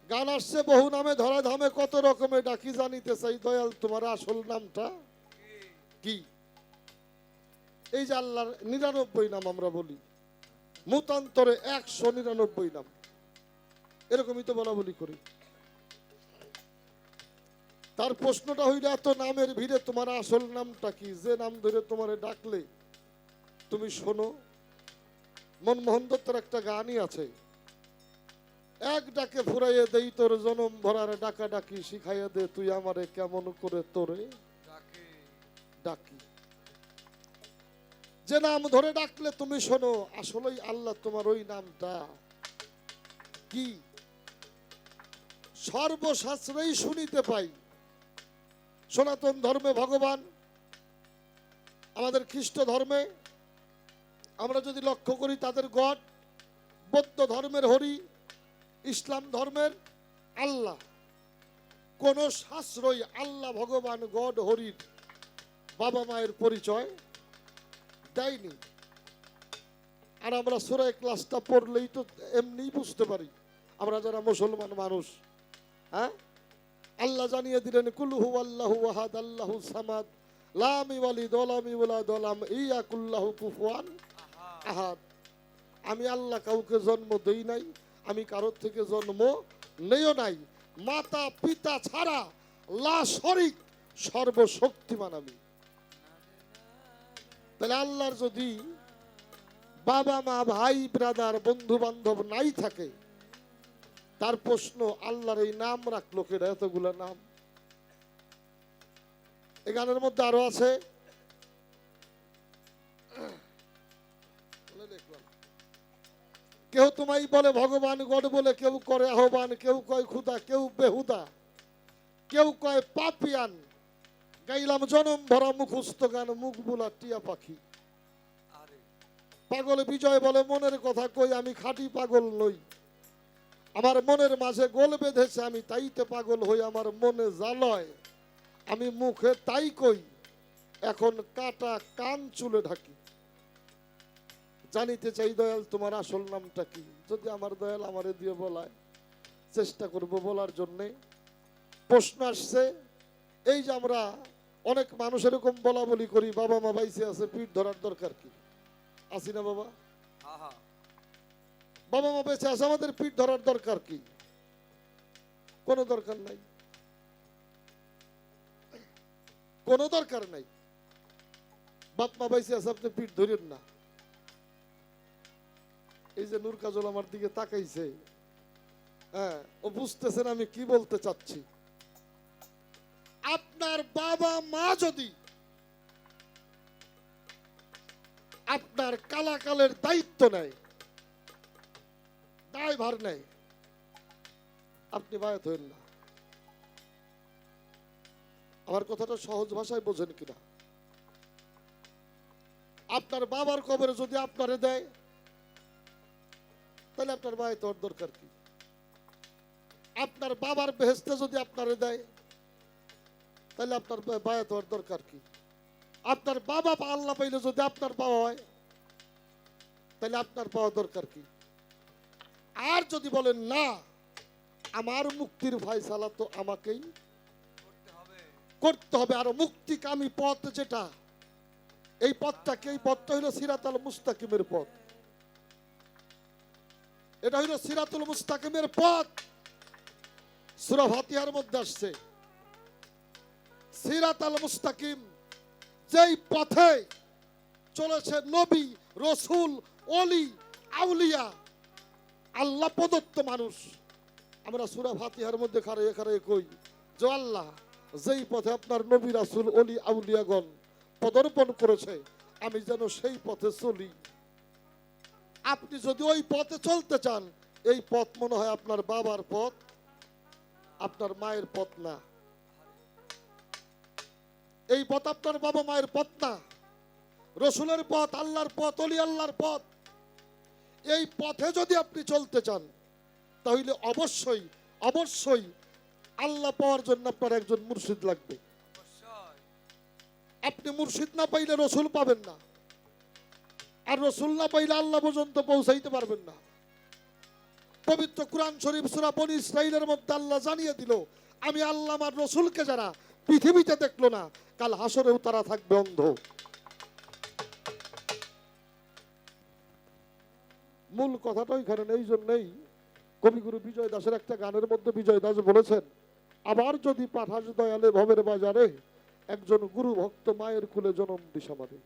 Speaker 3: গান আসছে বহু নামে ধরা ধামে কত রকমে ডাকি, জানিতে চাই দয়াল তোমার আসল নামটা কি? এই যে আল্লাহর 99 নাম আমরা বলি, মতান্তরে 199 নাম, এরকমই তো বলা বলি করি। তার প্রশ্নটা হইল, এত নামের ভিড়ে তোমার আসল নামটা কি? যে নাম ধরে তোমারে ডাকলে তুমি শোনো। মনমোহন দত্তের একটা গানই আছে, এক ডাকে ফুরাইয়ে দেই তোর জনম ভরার ডাকা ডাকি, শিখাইয়া দে তুই আমারে কেমন করে তোরে ডাকি। যে নাম ধরে ডাকলে তুমি শোনো, আসলেই আল্লাহ তোমার ওই নামটা কি? সর্বশাস্ত্রেই শুনিতে পাই। সনাতন ধর্মে ভগবান, আমাদের খ্রিস্ট ধর্মে আমরা যদি লক্ষ্য করি তাদের গড, বৌদ্ধ ধর্মের হরি, ইসলাম ধর্মের আল্লাহ। কোন শাস্ত্রই আল্লাহ ভগবান গড হরির বাবা মায়ের পরিচয় দেয়নি। আর আমরা সূরা ইখলাসটা পড়লেই তো এমনি বুঝতে পারি, আমরা যারা মুসলমান মানুষ, হ্যাঁ, আল্লাহ জানিয়ে দিলেন কুল হুয়াল্লাহু আহাদ আল্লাহুস সামাদ লাম ইয়ালিদ ওয়া লাম ইউলাদ ওয়া লাম ইয়াকুল্লাহু কুফুয়ান আহাদ। আমি আল্লাহ কাউকে জন্ম দেই নাই, আমি কারোর থেকে জন্ম নেও নাই, মাতা পিতা ছাড়া লা শরীক, সর্বশক্তিমান আমি। তাহলে আল্লাহর যদি বাবা মা ভাই ব্রাদার বন্ধু বান্ধব নাই থাকে, তার প্রশ্ন আল্লাহর এই নাম রাখলো কেডা? এতগুলা নাম এই গানের মধ্যে আরো আছে। কেউ তোমায় বলে ভগবান গড বলে, কেউ করে আহ্বান, কেউ কয় খুদা, কেউ বেহুদা, কেউ কয় পাপিয়ান। গাইলাম জনম ভরা মুখস্থ গান, মুখ বুলা টিয়া পাখি। পাগল বিজয় বলে মনের কথা কই, আমি খাঁটি পাগল নই। আমার মনের মাঝে গোল বেঁধেছে, আমি তাইতে পাগল হই, আমার মনে জ্বালয়, আমি মুখে তাই কই, এখন কাটা কান চুলে ঢাকি। জানিতে চাই দয়াল তোমার আসল নামটা কি? যদি আমার দয়াল আমারে দিয়ে বলায়, চেষ্টা করব বলার জন্যে। প্রশ্ন আসছে, এই যে আমরা অনেক মানুষ এরকম বলা বলি করি, বাবা মা বাইসে আছে, পিঠ ধরার দরকার কি? আসি না বাবা? বাবা মা বেঁচে আছে, আমাদের পিঠ ধরার দরকার কি? কোনো দরকার নাই, কোনো দরকার নাই। বাপ মা বাইসে আছে, আপনি পিঠ ধরেন না। এই যে নূর কাজল আমার দিকে তাকাইছে, হ্যাঁ, ও বুঝতেছেন আমি কি বলতে চাচ্ছি। আপনার বাবা মা যদি আপনার কালাকালের দায়িত্ব নেয়, দায়ভার নেয়, আপনি বায়াত হইন না। আমার কথাটা সহজ ভাষায় বোঝেন কিনা? আপনার বাবার কবরে যদি আপনারে দেয়, তাহলে আপনার বায়াত হওয়ার দরকার কি? আপনার বাবার বেহেশতে যদি আপনারে দেয়, তাহলে আপনার বায়াত হওয়ার দরকার কি? আপনার বাবা আল্লাহ পাইলে যদি আপনার পাওয়া হয়, তাহলে আপনার পাওয়া দরকার কি? আর যদি বলেন না, আমার মুক্তির ফয়সালা তো আমাকেই করতে হবে, আর মুক্তিকামী পথ যেটা, এই পথটাকে, এই পথটা হইল সিরাতাল মুস্তাকিমের পথ। এটা হইল সিরাতুল মুস্তাকিমের পথ। সূরা ফাতিহার মধ্যে আসছে, সিরাতাল মুস্তাকিম, যেই পথে চলেছে নবী, রসুল, অলি, আউলিয়া, আল্লাহ প্রদত্ত মানুষ। আমরা সূরা ফাতিহার মধ্যে খাড়াইয়ে খাড়াইয়ে কই যে আল্লাহ যেই পথে আপনার নবী, রাসূল, অলি, আউলিয়াগণ পদার্পণ করেছে, আমি যেন সেই পথে চলি। আপনি যদি ওই পথে চলতে চান, এই পথ মনে হয় আপনার বাবার পথ, আপনার মায়ের পথ না। এই পথ আপনার বাবা মায়ের পথ না, রসুলের পথ, আল্লাহর পথ, অলি আল্লাহর পথ। এই পথে যদি আপনি চলতে চান, তাহলে অবশ্যই অবশ্যই আল্লাহ পাওয়ার জন্য আপনার একজন মুর্শিদ লাগবে। আপনি মুর্শিদ না পাইলে রসুল পাবেন না, আর রসুল না পাইলে আল্লাহ পর্যন্ত পৌঁছাইতে পারবেন না। পবিত্র কুরআন শরীফ সূরা বনী ইসরাঈলের মধ্যে আল্লাহ জানিয়ে দিল, আমি আল্লাহ আমার রসুলকে যারা পৃথিবীতে দেখলো না, কাল হাসরেও তারা থাকবে অন্ধ। মূল কথাটা ওইখানে নেই। জন্যই কবিগুরু বিজয় দাসের একটা গানের মধ্যে বিজয় দাস বলেছেন, আবার যদি পাঠাস দয়ালে ভবের বাজারে, একজন গুরু ভক্ত মায়ের কুলে জনম দিস আমারে।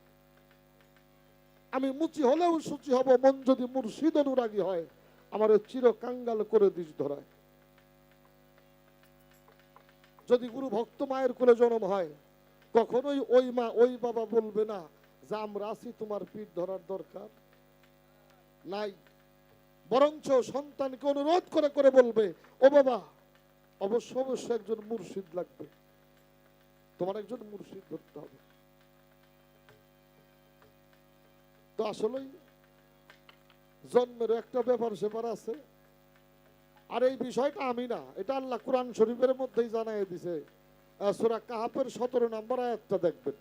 Speaker 3: আমি মুচি হলেও সুচি হব, মন যদি মুর্শিদ অনুরাগী হয়, আমার চির কাঙ্গাল করে দিস ধরায়। যদি গুরু ভক্ত মায়ের কোলে জন্ম হয়, কখনোই ওই মা ওই বাবা বলবে না যে আমরা আছি, তোমার পিঠ ধরার দরকার নাই। বরঞ্চ সন্তানকে অনুরোধ করে করে বলবে, ও বাবা, অবশ্য অবশ্যই একজন মুর্শিদ লাগবে, তোমার একজন মুর্শিদ ধরতে হবে। তো আসলেই জন্মের একটা ব্যাপার সেপার আছে। আর এই বিষয়টা আমি না, এটা আল্লাহ কুরআন শরীফের মধ্যেই জানাই দিছে। সূরা কাহাফের 17 নম্বর আয়াতটা দেখবেন।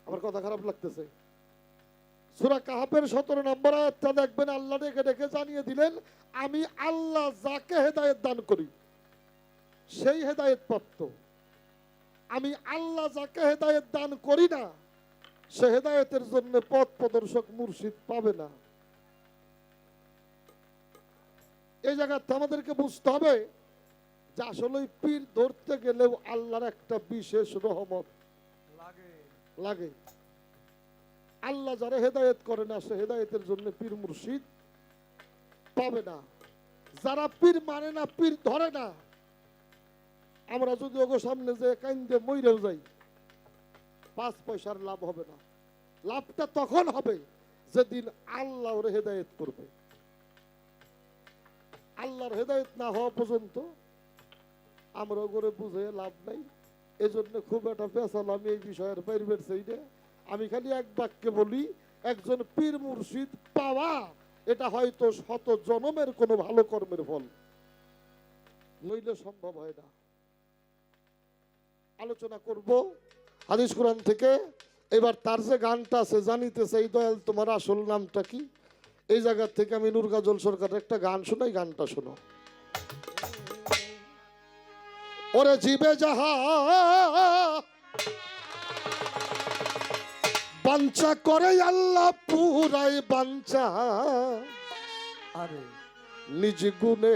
Speaker 3: আমার কথা খারাপ লাগতেছে? সূরা কাহাফের 17 নম্বর আয়াতটা দেখবেন, আল্লাহ ডেকে ডেকে জানিয়ে দিলেন, আমি আল্লাহ যাকে হেদায়েত দান করি সেই হেদায়েত প্রাপ্ত। আমি আল্লাহ যাকে হেদায়েত দান করি না, সে হেদায়েতের জন্য পথ প্রদর্শক মুর্শিদ পাবে না। এই জায়গাতে আমাদেরকে বুঝতে হবে যে আসলে পীর ধরতে গেলেও আল্লাহর একটা বিশেষ রহমত লাগে। আল্লাহ যারা হেদায়েত করে না, সে হেদায়েতের জন্য পীর মুর্শিদ পাবে না। যারা পীর মানে না, পীর ধরে না, আমরা যদি ওগো সামনে যে কাইন্দে মইরেও যাই, 5 পয়সার লাভ হবে না। লাভটা তখন হবে যেদিন আল্লাহ ওরে হেদায়েত করবে। আল্লাহর হেদায়েত না হওয়া পর্যন্ত আমরা করে বুঝে লাভ নাই। এজন্য খুব একটা পেছাল আমি এই বিষয়ের বাইরের সাইডে। আমি খালি এক বাক্যে বলি, একজন পীর মুর্শিদ পাওয়া এটা হয়তো শত জনমের কোনো ভালো কর্মের ফল, নইলে সম্ভব হয় না। আলোচনা করব হাদিস কোরআন থেকে। এবার তার যে গানটা আছে, জানিতে চাই দয়াল তোমার আসল নামটা কি, এই জায়গা থেকে আমি নূর গাজল সরকারের একটা গান শোনাই, গানটা শোনো। ওরে জীবে যাহা বাঞ্ছা করে আল্লাহ পুরাই বাঞ্ছা
Speaker 2: আরে
Speaker 3: নিজ গুণে,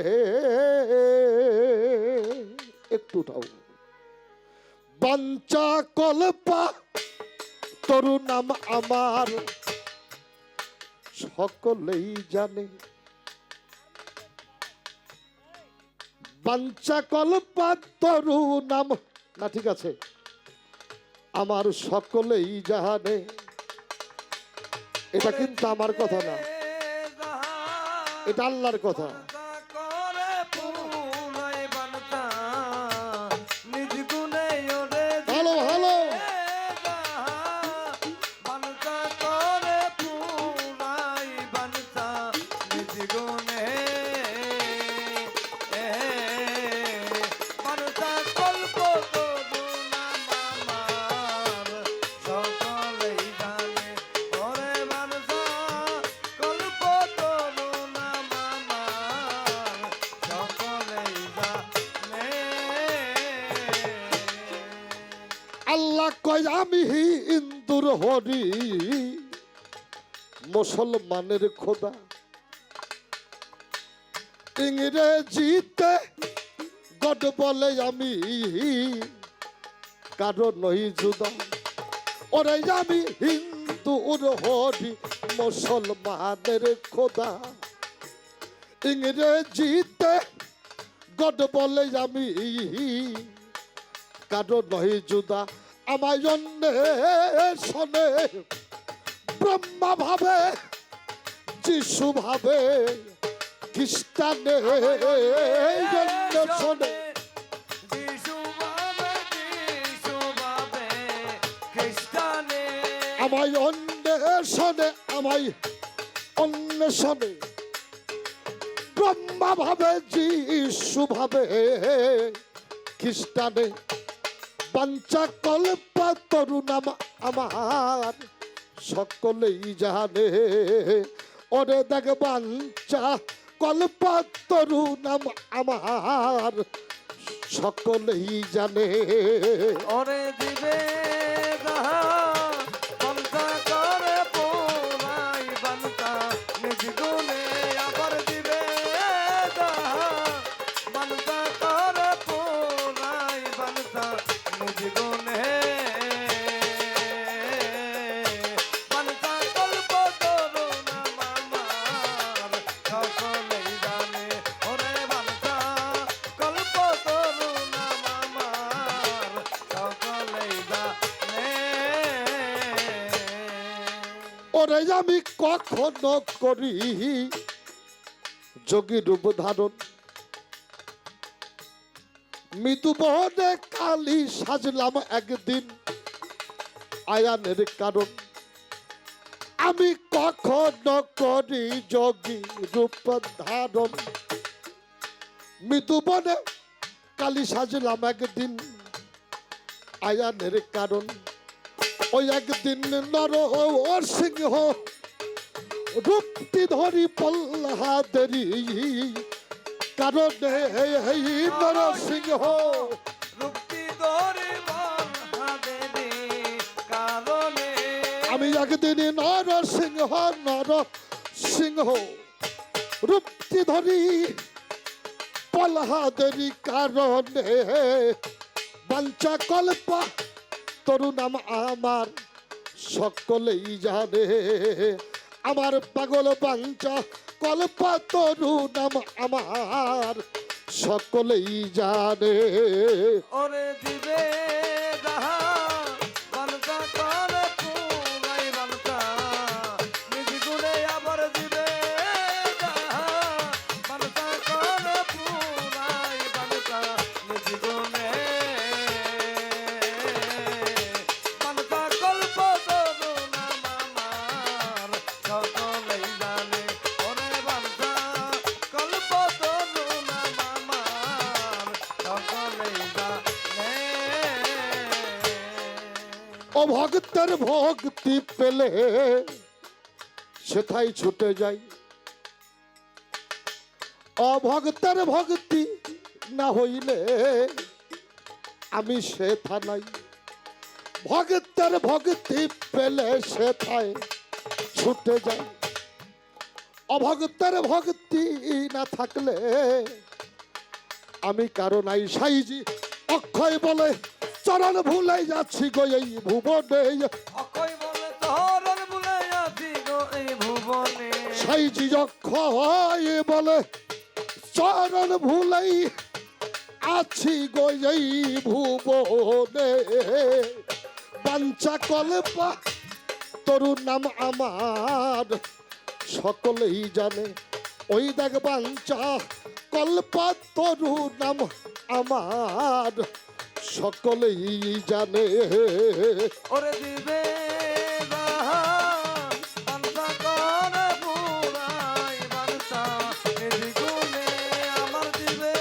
Speaker 3: একটুটাও বাঞ্চা কল্পা তরু নাম আমার সকলেই জানে, বাঞ্চা কল্পা তরু নাম, না ঠিক আছে, আমার সকলেই জানে। এটা কিন্তু আমার কথা না, এটা আল্লাহর কথা। ভালো ভালো আল্লাহ কয় আমি হিন্দুর হরি মুসলমানের খোদা, ইংরেজিতে গড বলে আমি কারো নই জুদা। ওরে আমি হিন্দুর হরি মুসলমানের খোদা, ইংরেজিতে গড বলে আমি কারো নয় জুদা। আমায় অন্বেষণে ব্রহ্মা ভাবে, যিশু ভাবে, খ্রিস্টানে অন্বেষণে, আমায় অন্বেষণে, আমায় অন্বেষণে ব্রহ্মা ভাবে, যিশু ভাবে, খ্রিস্টানে বাঞ্চা কল্পা তরু নাম আমার সকলেই জানে। ওরে দেখ বাঞ্চা কল্পা তরু নাম আমার সকলেই জানে।
Speaker 2: ওরে দিবে যাহা বাঞ্ছা করে পুরাই বাঞ্ছা নিজ গুণে, আবার দিবে যাহা বাঞ্ছা করে পুরাই বাঞ্ছা নিজ গুণে। বাঞ্ছা কল্প তরু নাম আমার সকলেই জানে। ওরে বাঞ্ছা কল্প তরু নাম আমার সকলেই জানে।
Speaker 3: ওরে আমি কখনো করি যোগী রূপ ধারণ, মৃদু বনে কালি সাজলাম একদিন আয়ানের কারণ। আমি কখনো করি যোগী রূপ ধারণ, মৃদু বনে কালি সাজলাম একদিন আয়ানের কারণ। ওই একদিন নর সিংহ রূপটি ধরি পল্লাদেরি কারণে, নর সিংহ
Speaker 2: রূপটি ধরে বলহাদেরি কারণে।
Speaker 3: আমি একদিন নর সিংহ রূপটি ধরি পল্লাদেরি কারণে, বাঞ্চা কল্পা তরু নাম আমার সকলেই জানে। আমার পাগল বাঞ্চা কল্পা তরু নাম আমার সকলেই জানে।
Speaker 2: ওরে দিবে যাহা বাঞ্ছা করে পুরাই বাঞ্ছা নিজ গুণে, আবার দিবে যাহা বাঞ্ছা করে পুরাই বাঞ্ছা নিজ গুণে। বাঞ্ছা কল্প তরু নাম আমার সকলেই জানে। ওরে
Speaker 3: ও ভক্তের ভক্তি পেলে সেথায় ছুটে যাই, অভক্তের ভক্তি না হইলে আমি সেথা নাই। ভক্তের ভক্তি পেলে সেথায় ছুটে যাই, অভক্তের ভক্তি না থাকলে আমি কারো নাই। সাইজি অক্ষয় বলে চরণ ভুলাই যাচ্ছি গো এই ভুবনে,
Speaker 2: অক্ষয় বলে চরণ ভুলে আছি গো এই ভুবনে।
Speaker 3: সাইজি অক্ষয় বলে চরণ ভুলাই আছি গো এই ভুবনে। বাঞ্ছা কল্পা তরু নাম আমার সকলেই জানে, ওই দেখ বাঞ্ছা কল্পা তরু নাম আমার সকলেই জানে।
Speaker 2: ওরে দিবে জাহান বান্সা করে পুরাই বান্সা এই গুণে আমার দিবে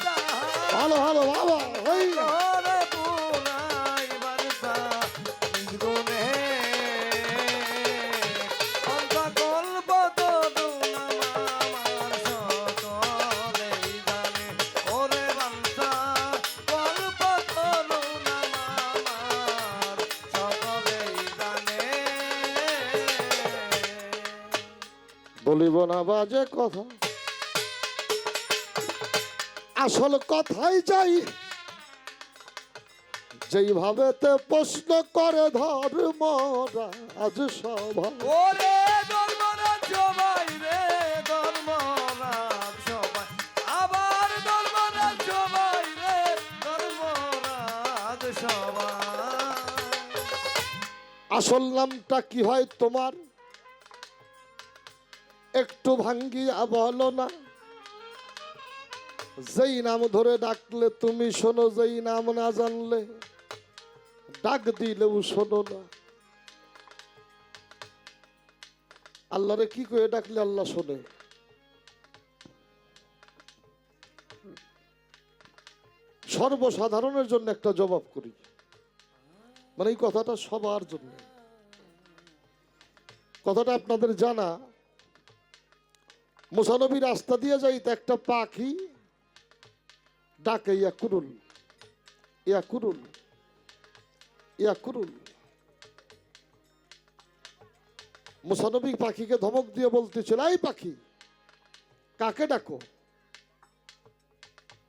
Speaker 2: জাহান
Speaker 3: ভালো ভালো বাবা, ওই
Speaker 2: করে পুরাই বান্সা এই গুণে বান্সা কল্প তরু নাম আমার সকলেই জানে। ওরে বান্সা কল্প তরু নাম আমার সকলেই জানে।
Speaker 3: বলিব না বাজে কথা, আসল কথাই যাই। যেইভাবেতে প্রশ্ন করে ধর্মরাজ সভা,
Speaker 2: ওরে ধর্মরাজ সবাই রে ধর্মরাজ সবাই, আবার ধর্মরাজ সবাই রে ধর্মরাজ সবাই।
Speaker 3: আসল নামটা কি হয় তোমার একটু ভাঙ্গিয়া বলো না। যেই নাম ধরে ডাকলে তুমি শোনো, যেই নাম না জানলে ডাক দিলেও শোনো না। আল্লাহরে কি করে ডাকলে আল্লাহ শোনে? সর্বসাধারণের জন্য একটা জবাব করি, মানে এই কথাটা সবার জন্য। কথাটা আপনাদের জানা, মুসা নবী রাস্তা দিয়ে যাইতে একটা পাখি ডাকে ইয়া কুরুল, ইয়া কুরুল, ইয়া কুরুল। মুসা নবী পাখিকে ধমক দিয়ে বলতেছিল, এই পাখি কাকে ডাকো?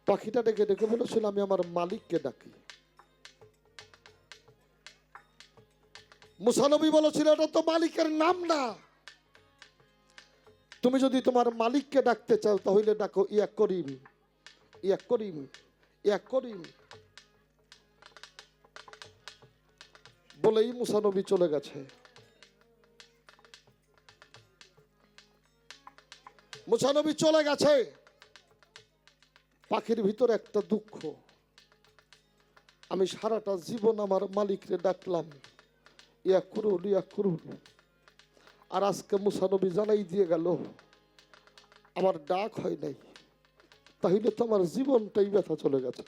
Speaker 3: পাখিটা ডেকে ডেকে বলেছিল, আমি আমার মালিককে ডাকি। মুসা নবী বলেছিল, এটা তো মালিকের নাম না, তুমি যদি তোমার মালিককে ডাকতে চাও তাহলে ডাকো ইয়া করিম, ইয়া করিম, ইয়া করিম। বলেই মুসা নবী চলে গেছে। মুসা নবী চলে গেছে। পাখির ভিতরে একটা দুঃখ, আমি সারাটা জীবন আমার মালিকরে ডাকলাম ইয়া কুরুল, ইয়া কুরুল, আর আজকে মুসা নবী জানাই দিয়ে গেল আমার ডাক হয় নাই, তাহলে তো আমার জীবনটাই ব্যথা চলে গেছে।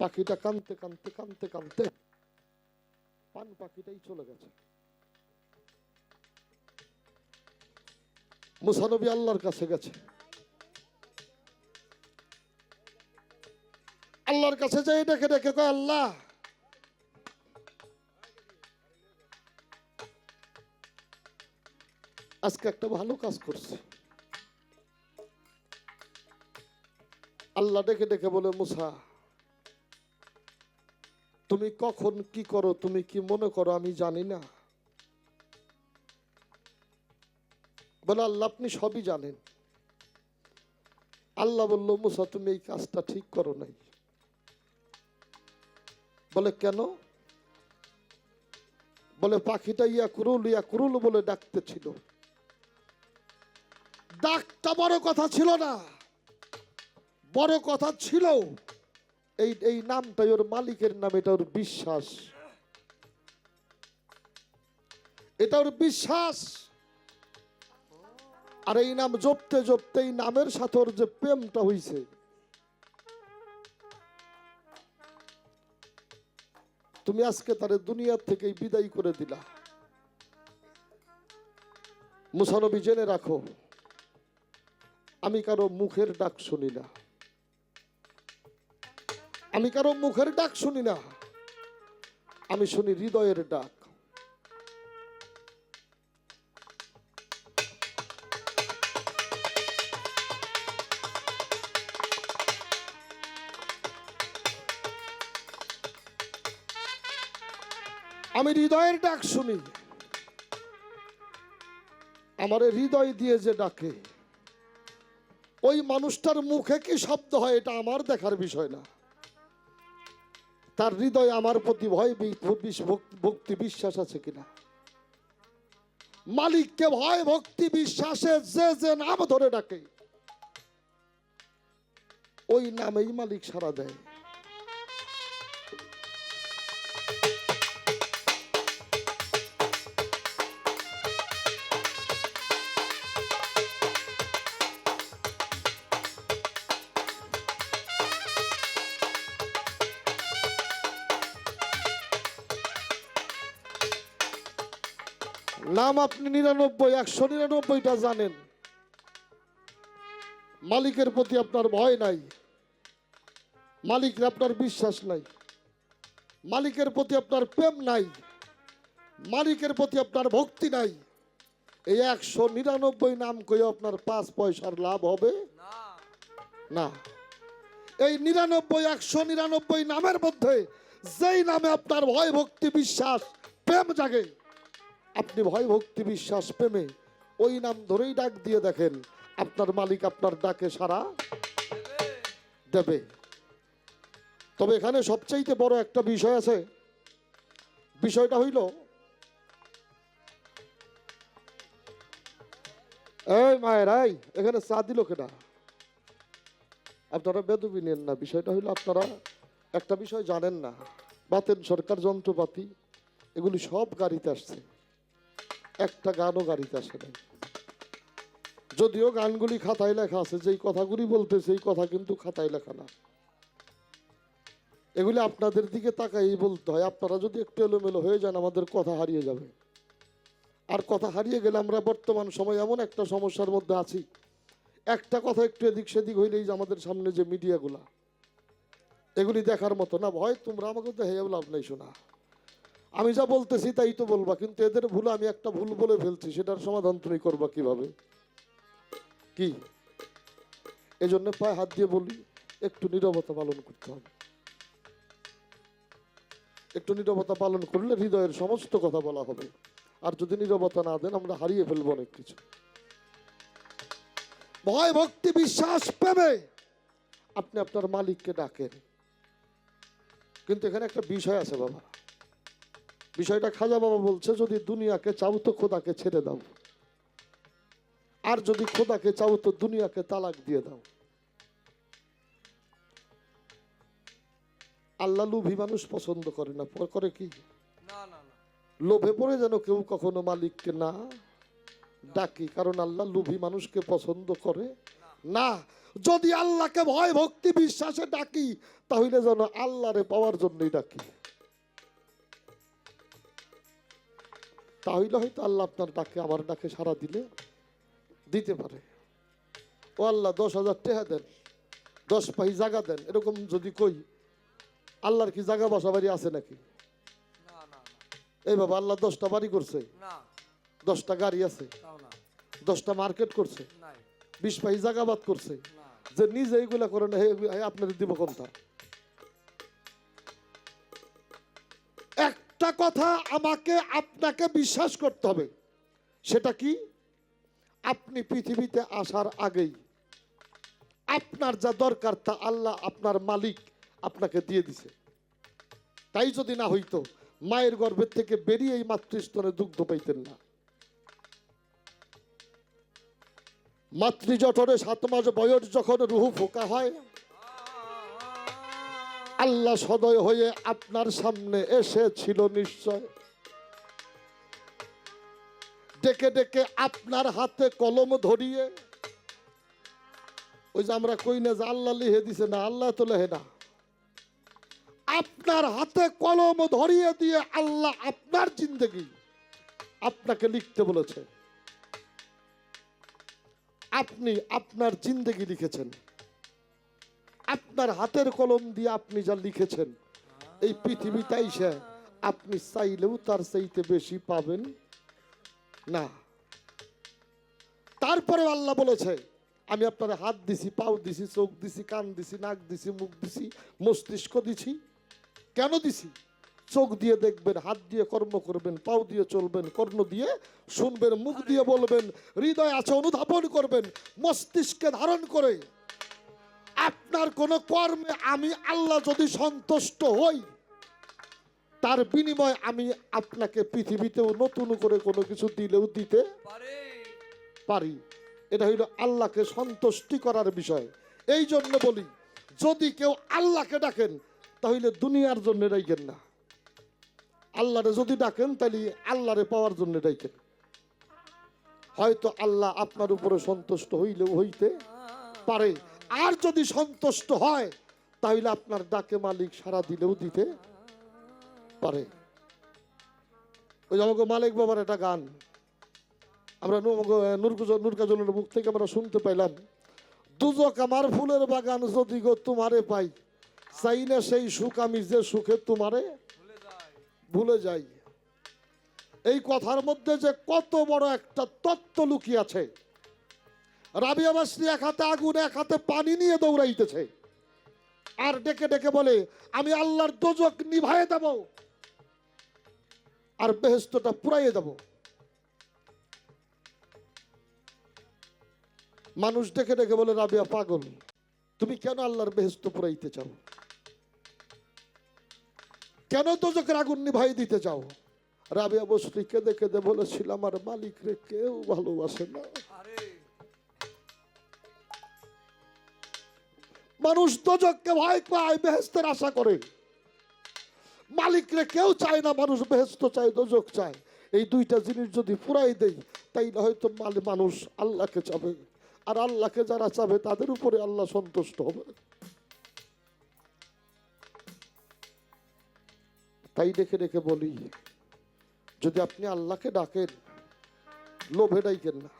Speaker 3: পাখিটা কানতে কানতে কানতে কানতে পান পাখিটাই চলে গেছে। মুসা নবী আল্লাহর কাছে গেছে। আল্লাহর কাছে যাই ডেকে ডেকে কয়, আল্লাহ আজকে একটা ভালো কাজ করছে। আল্লাহ ডেকে ডেকে বলে, মুসা তুমি কখন কি করো, তুমি কি মনে করো আমি জানি না? বলে, আল্লাহ আপনি সবই জানেন। আল্লাহ বলল, মুসা তুমি এই কাজটা ঠিক করো নাই। বলে কেন? বলে পাখিটা ইয়া কুরুল বলে ডাকতে ছিল, ডাকটা বড় কথা ছিল না, বড় কথা ছিল এই নামটাই ওর মালিকের নাম, এটা ওর বিশ্বাস, এটা ওর বিশ্বাস। আর এই নাম জপতে জপতে এই নামের সাথে ওর যে প্রেমটা হইছে, তুমি আজকে তারে দুনিয়ার থেকেই বিদায় করে দিলা। মুসা নবী জেনে রাখো, আমি কারো মুখের ডাক শুনি না, আমি কারো মুখের ডাক শুনি না, আমি শুনি হৃদয়ের ডাক। আমি হৃদয়ের ডাক শুনি। আমার হৃদয় দিয়ে যে ডাকে, ওই মানুষটার মুখে কি শব্দ হয় এটা আমার দেখার বিষয় না। তার হৃদয়ে আমার প্রতি ভয় ভক্তি বিশ্বাস আছে কিনা। মালিককে ভয় ভক্তি বিশ্বাসে যে যে নাম ধরে ডাকে, ওই নামেই মালিক সাড়া দেয়। নাম আপনি 99, 199টা জানেন, মালিকের প্রতি আপনার ভয় নাই, মালিকের আপনার বিশ্বাস নাই, মালিকের প্রতি আপনার প্রেম নাই, মালিকের প্রতি আপনার ভক্তি নাই। এই 199 নাম কই আপনার 5 পয়সার লাভ হবে না। এই 99, 199 নামের মধ্যে যেই নামে আপনার ভয় ভক্তি বিশ্বাস প্রেম জাগে, আপনি ভয় ভক্তি বিশ্বাস প্রেমে ওই নাম ধরেই ডাক দিয়ে দেখেন, আপনার মালিক আপনার ডাকে সাড়া দেবে। তবে এখানে সবচাইতে বড় একটা বিষয় আছে। বিষয়টা হইল, এই মায়ের আই এখানে চা দিল কেনা, আপনারা বেদবি নেন না। বিষয়টা হইল, আপনারা একটা বিষয় জানেন না, বাতেন সরকার যন্ত্রপাতি এগুলি সব গাড়িতে আসছে, একটা গানও গাড়িতে আসে নাই। যদিও গানগুলি খাতায় লেখা আছে, যেই কথাগুলি বলতে সেই কথা কিন্তু খাতায় লেখা না। এগুলি আপনাদের দিকে তাকাই বলতে হয়। আপনারা যদি একটু এলোমেলো হয়ে যান, আমাদের কথা হারিয়ে যাবে। আর কথা হারিয়ে গেলে আমরা বর্তমান সময় এমন একটা সমস্যার মধ্যে আছি, একটা কথা একটু এদিক সেদিক হইলেই যে আমাদের সামনে যে মিডিয়াগুলা, এগুলি দেখার মতো না। ভয় তোমরা আমাকে তো হেয়াও লাভ নাই শোনা, আমি যা বলতেছি তাই তো বলবা, কিন্তু এদের ভুল আমি একটা ভুল বলে ফেলছি, সেটার সমাধান তুমি করবা কিভাবে কি? এজন্য পায়ে হাত দিয়ে বলি, একটু নীরবতা পালন করতে হবে। একটু নীরবতা পালন করলে হৃদয়ের সমস্ত কথা বলা হবে। আর যদি নীরবতা না দেন, আমরা হারিয়ে ফেলবো অনেক কিছু। ভয় ভক্তি বিশ্বাস প্রেমে আপনি আপনার মালিককে ডাকেন। কিন্তু এখানে একটা বিষয় আছে বাবা। বিষয়টা খাজা বাবা বলছে, যদি দুনিয়াকে চাও তো খোদাকে ছেড়ে দাও, আর যদি খোদাকে চাও তো দুনিয়াকে তালাক দিয়ে দাও। আল্লাহ লোভী মানুষ পছন্দ করে না। করে কি? লোভে পড়ে যেন কেউ কখনো মালিককে না ডাকি, কারণ আল্লাহ লোভী মানুষকে পছন্দ করে না। যদি আল্লাহকে ভয় ভক্তি বিশ্বাসে ডাকি, তাহলে যেন আল্লাহরে পাওয়ার জন্যই ডাকি। তাহলে হয়তো আল্লাহ আপনার ডাকে, আমার ডাকে সাড়া দিতে পারে। ও আল্লাহ 10,000 টাকা দেন, 10 পাই জায়গা দেন, এরকম যদি কই, আল্লাহর কি জায়গা বাসা বাড়ি আছে নাকি? এই বাবা, আল্লাহ 10টা বাড়ি করছে, 10টা গাড়ি আছে, 10টা মার্কেট করছে, 20 পাই জায়গা বাদ করছে, যে নিজে এইগুলা করে না, আপনার দিব কোনটা? একটা কথা আমাকে আপনাকে বিশ্বাস করতে হবে, সেটা কি? আপনি পৃথিবীতে আসার আগেই আপনার যা দরকার তা আল্লাহ আপনার মালিক আপনাকে দিয়ে দিছে। তাই যদি না হইতো, মায়ের গর্ভের থেকে বেরিয়ে এই মাতৃস্তনে দুগ্ধ পাইতেন না। মাতৃজঠরে 7 মাস বয়স যখন রুহু ফোকা হয়, আল্লাহ সদয় হয়ে আপনার সামনে এসেছিল নিশ্চয়। ডেকে ডেকে আপনার হাতে কলম ধরিয়ে, ওই যে আমরা কই না যে আল্লাহ লিখে দিছে, না, আল্লাহ তো লেহে না। আপনার হাতে কলম ধরিয়ে দিয়ে আল্লাহ আপনার জিন্দেগি আপনাকে লিখতে বলেছে। আপনি আপনার জিন্দেগি লিখেছেন, আপনার হাতের কলম দিয়ে আপনি যা লিখেছেন, এই পৃথিবীতে এসে আপনি চাইলেও তার চাইতে বেশি পাবেন না। তারপরে আল্লাহ বলেছে আমি আপনার হাত দিছি, পাও দিছি, চোখ দিছি, কান দিছি, নাক দিছি, মুখ দিছি, মস্তিষ্ক দিছি। কেন দিছি? চোখ দিয়ে দেখবেন, হাত দিয়ে কর্ম করবেন, পাও দিয়ে চলবেন, কর্ণ দিয়ে শুনবেন, মুখ দিয়ে বলবেন, হৃদয় আছে অনুধাবন করবেন, মস্তিষ্কে ধারণ করে আপনার কোন কর্মে আমি আল্লাহ যদি সন্তুষ্ট হই, তার বিনিময়ে আমি আপনাকে পৃথিবীতেও নতুন করে কোনো কিছু দিলেও দিতে পারি। এটা হইল আল্লাহকে সন্তুষ্টি করার বিষয়। এই জন্য বলি, যদি কেউ আল্লাহকে ডাকেন তাহলে দুনিয়ার জন্য ডাকেন না, আল্লাহরে যদি ডাকেন তাহলে আল্লাহরে পাওয়ার জন্য ডাকেন। হয়তো আল্লাহ আপনার উপরে সন্তুষ্ট হইলেও হইতে পারে, আর যদি সন্তুষ্ট হয় তাহলে আপনার ডাকে মালিক সারা দিলেও দিতে পারে। ওই যে আমাকে মালিক বাবার একটা গান আমরা নুরকাজলের মুখ থেকে আমরা শুনতে পাইলাম, দুজক আমার ফুলের বাগান যদি গো তোমারে পাই, চাই না সেই সুখ আমি যে সুখে তোমারে ভুলে যাই। এই কথার মধ্যে যে কত বড় একটা তত্ত্ব লুকিয়ে আছে। রাবিয়া বাসরি এক হাতে আগুন এক হাতে পানি নিয়ে দৌড়াইতেছে, আর ডেকে ডেকে বলে আমি আল্লাহর দোজক নিভাইয়ে দেব আর বেহেশতটা পুরাইয়ে দেব। মানুষ ডেকে ডেকে বলে রাবিয়া পাগল, তুমি কেন আল্লাহর বেহেশত পুরাইতে চাও, কেন দোজকের আগুন নিভাই দিতে চাও? রাবিয়া বসরি কেঁদে কেঁদে বলেছিল আমার মালিক রে কেউ ভালোবাসে না। মানুষ দোজককে ভয় পায়, বেহেশতের আশা করে, মালিক রে কেউ চায় না, মানুষ বেহেশত চায়, দোজক চায়। এই দুইটা জিনিস যদি পুরাই দেই তাইলে হয়তো মানুষ আল্লাহকে চাবে, আর আল্লাহকে যারা চাবে তাদের উপরে আল্লাহ সন্তুষ্ট হবে। তাই ডেকে ডেকে বলি, যদি আপনি আল্লাহকে ডাকেন লোভে ডাইকেন না,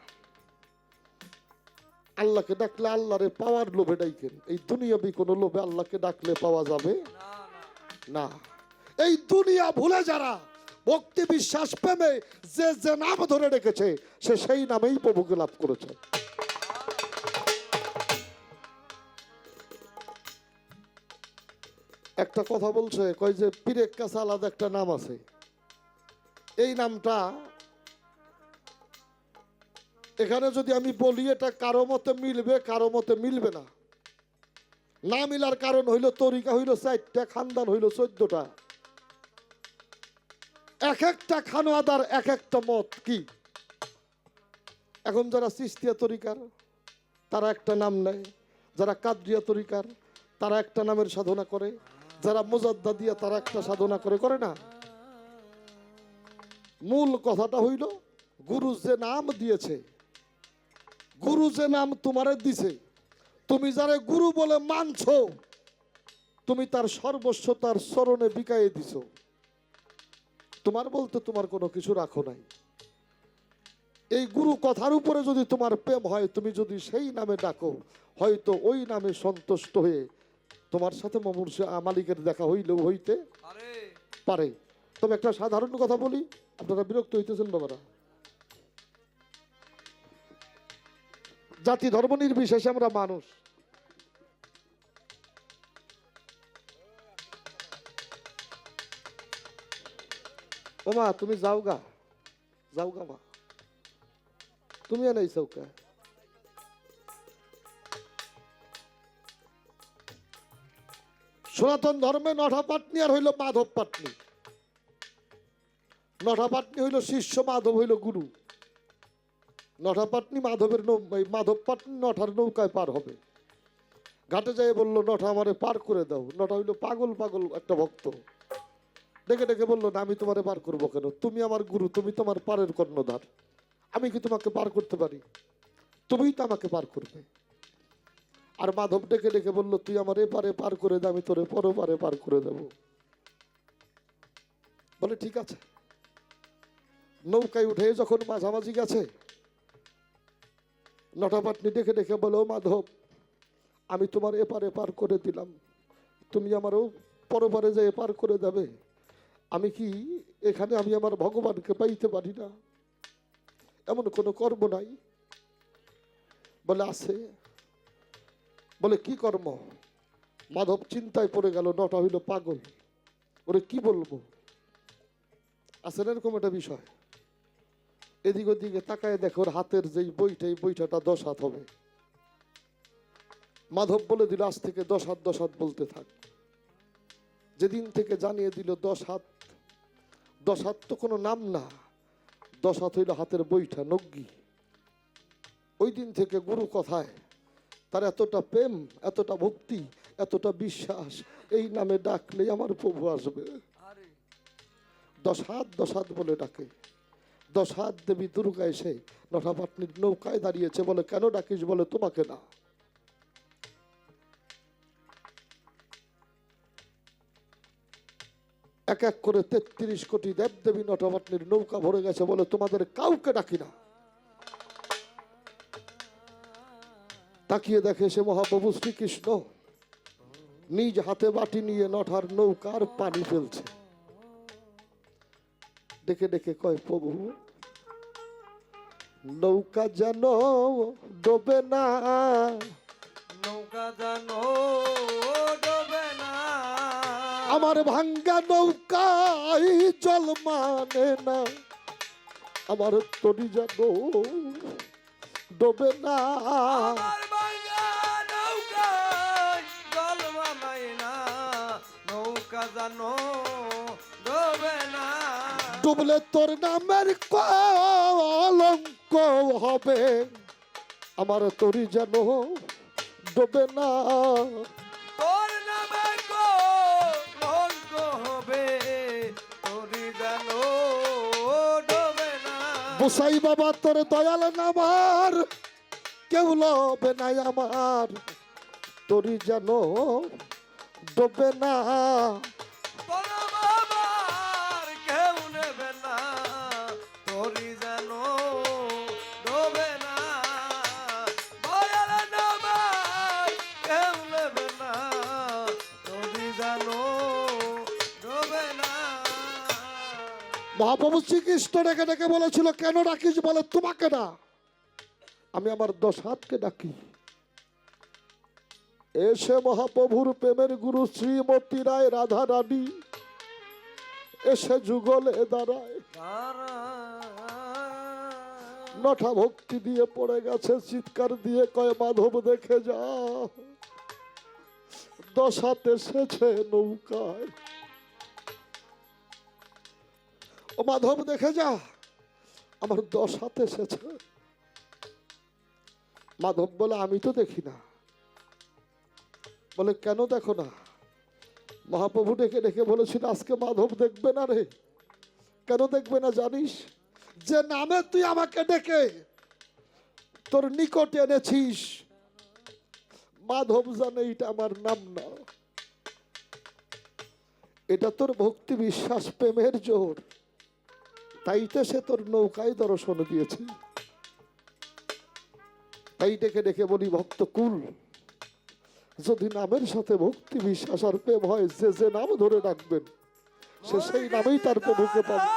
Speaker 3: আল্লাহকে ডাকলে আল্লাহরে পাওয়ার লোভে ডাইকেন। এই দুনিয়াবি কোনো লোভে আল্লাহকে ডাকলে পাওয়া যাবে না। এই দুনিয়া ভুলে যারা ভক্তি বিশ্বাস প্রেমে যে যে নাম ধরে রেখেছে সে সেই নামেই প্রভুকে লাভ করেছে। একটা কথা বলছে, কয় যে পীরের কাছে আলাদা একটা নাম আছে, এই নামটা এখানে যদি আমি বলি এটা কারো মতে মিলবে, কারো মতে মিলবে না। না মিলার কারণ হইল তরিকা হইল 4টা, খানদান হইল 14টা, এক একটা খানোয়াদার এক একটা মত। কি এখন যারা চিশতিয়া তরিকার তারা একটা নাম নেয়, যারা কাদরিয়া তরিকার তারা একটা নামের সাধনা করে, যারা মুজাদ্দাদিয়া তারা একটা সাধনা করে, করে না? মূল কথাটা হইল গুরু যে নাম দিয়েছে, গুরু যে নাম তোমারে দিছে, তুমি যারে গুরু বলে মানছো, তুমি তার সর্বস্ব তার চরণে বিকায়ে দিছো। তোমার বলতে তোমার কোনো কিছু রাখো নাই। এই গুরু কথার উপরে যদি তোমার প্রেম হয়, তুমি যদি সেই নামে ডাকো, হয়তো ওই নামে সন্তুষ্ট হয়ে তোমার সাথে মালিকের দেখা হইলেও হইতে পারে। তবে একটা সাধারণ কথা বলি, আপনারা বিরক্ত হইতেছেন বাবারা, জাতি ধর্ম নির্বিশেষে আমরা মানুষ। ও মা তুমি যাও গা মা, তুমি এনেই চৌকা। সনাতন ধর্মে নঠা পাটনি আর হইল মাধব পাটনি। নঠা পাটনি হইল শিষ্য, মাধব হইল গুরু। নঠা পাটনি মাধবের মাধব পাটনি নঠার নৌকায় পার হবে। ঘাটে যাই বললো নঠা আমারে পার করে দাও। নঠা হইল পাগল পাগল একটা ভক্ত, ডেকে ডেকে বললো না আমি তোমারে পার করবো কেন, তুমি আমার গুরু, তুমি তোমার পারের কর্ণধার, আমি কি তোমাকে পার করতে পারি? তুমিই তো আমাকে পার করবে। আর মাধব ডেকে ডেকে বলল, তুই আমার এপারে পার করে দে, আমি তোরে পরপারে পার করে দেব। বলে ঠিক আছে। নৌকায় উঠে যখন মাঝামাঝি গেছে, নটাপাটনি ডেকে ডেকে বলো, মাধব আমি তোমার এপারে পার করে দিলাম, তুমি আমারও পরপারে যেয়ে পার করে দেবে। আমি কি এখানে আমি আমার ভগবানকে পাইতে পারি না? এমন কোনো কর্ম নাই? বলে আছে। বলে কি কর্ম? মাধব চিন্তায় পড়ে গেল, নটা হইল পাগল, ওরে কি বলবো। আছে না এরকম একটা বিষয়? এদিক ওদিকে তাকায় দেখো ওর হাতের যেই বইটা, এই বইটাটা 10 হাত হবে। মাধব বলে দিল, আজ থেকে 10 হাত 10 হাত বলতে থাক। যেদিন থেকে জানিয়ে দিল 10 হাত, 10 হাত তো কোনো নাম না, 10 হাত হইল হাতের বইটা, নগ্গি। ওই দিন থেকে গুরু কথায় তার এতটা প্রেম, এতটা ভক্তি, এতটা বিশ্বাস, এই নামে ডাকলে আমার প্রভু আসবে। 10 হাত 10 হাত বলে ডাকে। 10 হাত দেবী দুর্গা এসে নটাপাটনির নৌকায় দাঁড়িয়েছে। বলে কেন ডাকিস? বলে তোমাকে না। এক এক করে 33 কোটি দেবদেবী নটাপাটনির নৌকা ভরে গেছে। বলে তোমাদের কাউকে ডাকি না। তাকিয়ে দেখে সে মহাপ্রভু শ্রীকৃষ্ণ নিজ হাতে বাটি নিয়ে নটার নৌকার পানি ফেলছে। ডেকে ডেকে কয়, প্রভু নৌকা যেন ডোবে না,
Speaker 2: নৌকা জানো ডোবে না,
Speaker 3: আমার ভাঙ্গা নৌকায় জল মানে না, আমার তরি যেন ডোবে না।
Speaker 2: আমার ভাঙা নৌকায় জল মানাই না, নৌকা জানো ডোবে না।
Speaker 3: ডুবলে তোর নামের কলঙ্ক হবে, আমার তরি যেন ডোবে না।
Speaker 2: তোর নামে কলঙ্ক হবে, তোরি জানো ডোবে না।
Speaker 3: গোসাই বাবা তোর দয়াল নামার কেউ লবে নাই, আমার তরি যেন ডোবে না।
Speaker 2: তোর বাবার কেউ নেবে না, তোরি জানো ডোবে না। দয়াল নামার কেউ নেবে না, তোরি জানো ডোবে না।
Speaker 3: মহাপ্রভু শ্রীকৃষ্ণ ডেকে ডেকে বলেছিল, কেন ডাকিস? বলে তোমাকে না, আমি আমার 10 হাতকে ডাকি। এসে মহাপ্রভুর প্রেমের গুরু শ্রীমতী রায় রাধা রানী এসে যুগলে দাঁড়ায়। নটা ভক্তি দিয়ে পড়ে গেছে, চিৎকার দিয়ে কয়, মাধব দেখে যা, 10 হাত এসেছে নৌকায়। ও মাধব দেখে যা, আমার 10 হাত এসেছে। মাধব বলে, আমি তো দেখি না। বলে কেন দেখো না? মহাপ্রভু ডেকে ডেকে বলেছিল, আজকে মাধব দেখবে না রে। কেন দেখবে না জানিস? যে নামে তুই আমাকে ডেকে তোর নিকটে এনেছিস, মাধব জানে এটা আমার নাম না, এটা তোর ভক্তি বিশ্বাস প্রেমের জোর, তাই তো সে তোর নৌকায় দর্শন দিয়েছে। তাই ডেকে ডেকে বলি, ভক্ত কুল, যদি নামের সাথে ভক্তি বিশ্বাস আর প্রেম হয়, যে যে নাম ধরে ডাকবেন সে সেই নামেই তার প্রভুকে পাবে।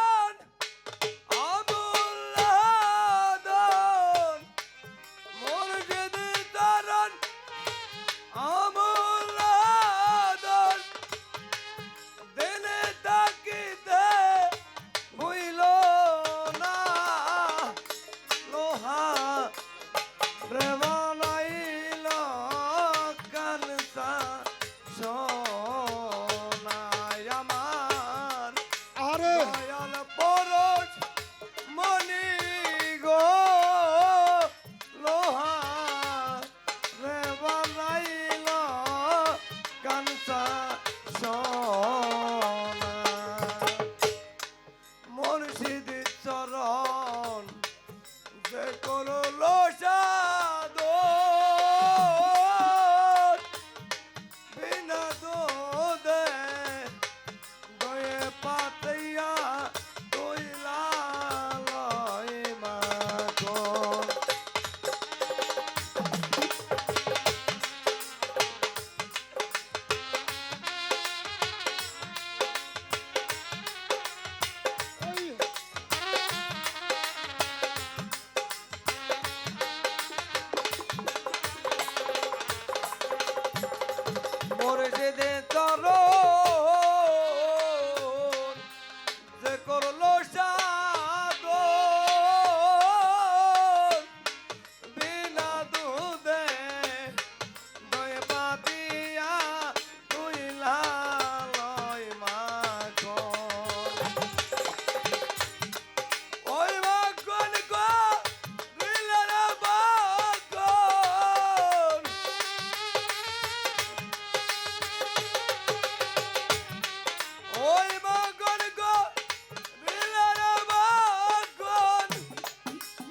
Speaker 2: দে চরণ যে করলো সাধন বিনা দুধে দই পাতিয়া তুইলা লয় মাখন ওই মাখন গো তুইলা রে মাখন ওই মাখন গো তুইলা রে মাখন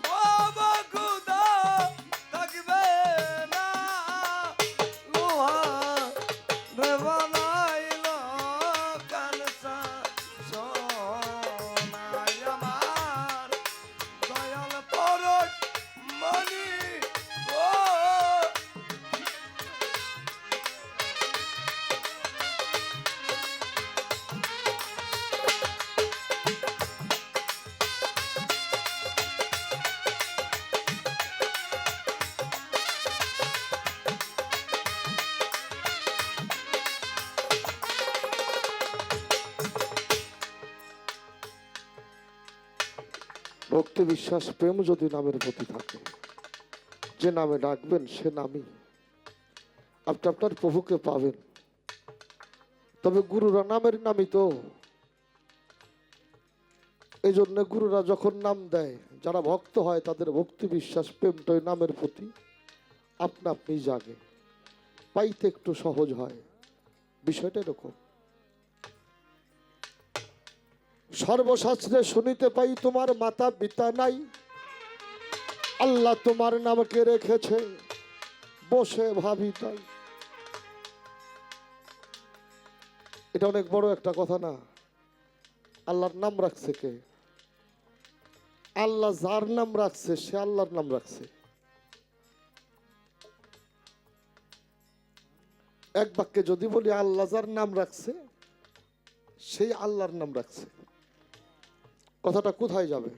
Speaker 2: বাবা খুদা থাকবে না লোহা রে বানাইল কালসা সোনাই আমার দয়াল পরশ মনি গো
Speaker 3: ভক্তি বিশ্বাস প্রেম যদি নামের প্রতি থাকে, যে নামে ডাকবেন সে নামই আপনি আপনার প্রভুকে পাবেন। তবে গুরুরা নামের নামই তো, এই জন্য গুরুরা যখন নাম দেয়, যারা ভক্ত হয় তাদের ভক্তি বিশ্বাস প্রেমটা ওই নামের প্রতি আপনা আপনি জাগে, পাইতে একটু সহজ হয়। বিষয়টা এরকম। সর্বশাস্ত্রে শুনিতে পাই তোমার মাতা পিতা নাই, আল্লাহ তোমার নামকে রেখেছে বসে ভাবি তাই। এটা অনেক বড় একটা কথা না? আল্লাহর নাম রাখছে কে? আল্লাহ যার নাম রাখছে সে আল্লাহর নাম রাখছে। এক বাক্যে যদি বলি আল্লাহ যার নাম রাখছে সেই আল্লাহর নাম রাখছে, কথাটা কোথায় যাবে?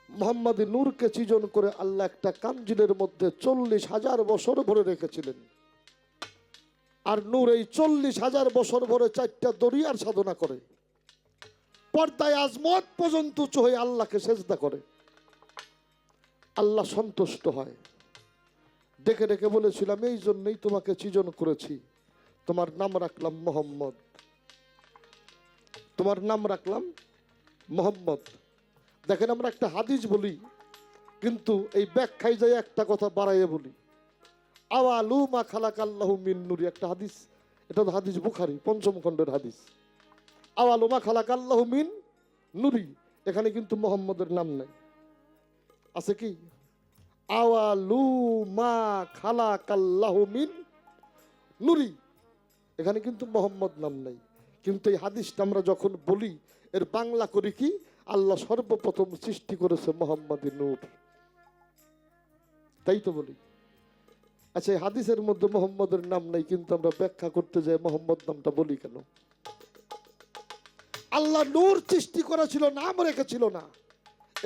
Speaker 3: মোহাম্মদ নূরকে সৃজন করে আল্লাহ একটা কাঞ্জিলের মধ্যে 40,000 বছর ভরে রেখেছিলেন। আর নূর এই 40,000 বছর ভরে 4টা দরিয়ার সাধনা করে পর্দায় আজমত পর্যন্ত উঁচু হয়ে আল্লাহকে সেজদা করে। আল্লাহ সন্তুষ্ট হয়। ডেকে ডেকে বলেছিলাম এই জন্যই তোমাকে সৃজন করেছি, তোমার নাম রাখলাম মোহাম্মদ, তোমার নাম রাখলাম মোহাম্মদ। দেখেন আমরা একটা হাদিস বলি, কিন্তু এই ব্যাখ্যায় যাই একটা কথা বাড়াইয়ে বলি। আওয়ালু মা খালাকাল্লাহু মিন নূরি, একটা হাদিস, এটা তো হাদিস বুখারী 5ম খণ্ডের হাদিস। আওয়ালু মা খালাকাল্লাহু মিন নূরি, এখানে কিন্তু মোহাম্মদের নাম নাই। আছে কি? আওয়ালু মা খালাকাল্লাহু মিন নূরি, এখানে কিন্তু মোহাম্মদ নাম নাই। কিন্তু এই হাদিসটা আমরা যখন বলি এর বাংলা করি কি? আল্লাহ সর্বপ্রথম সৃষ্টি করেছে মোহাম্মদী নূর, তাই তো বলি। আচ্ছা, এই হাদিসের মধ্যে মোহাম্মদের নাম নাই, কিন্তু আমরা ব্যাখ্যা করতে যাই মোহাম্মদ নামটা বলি কেন? আল্লাহ নূর সৃষ্টি করেছিল, নাম রেখেছিল না।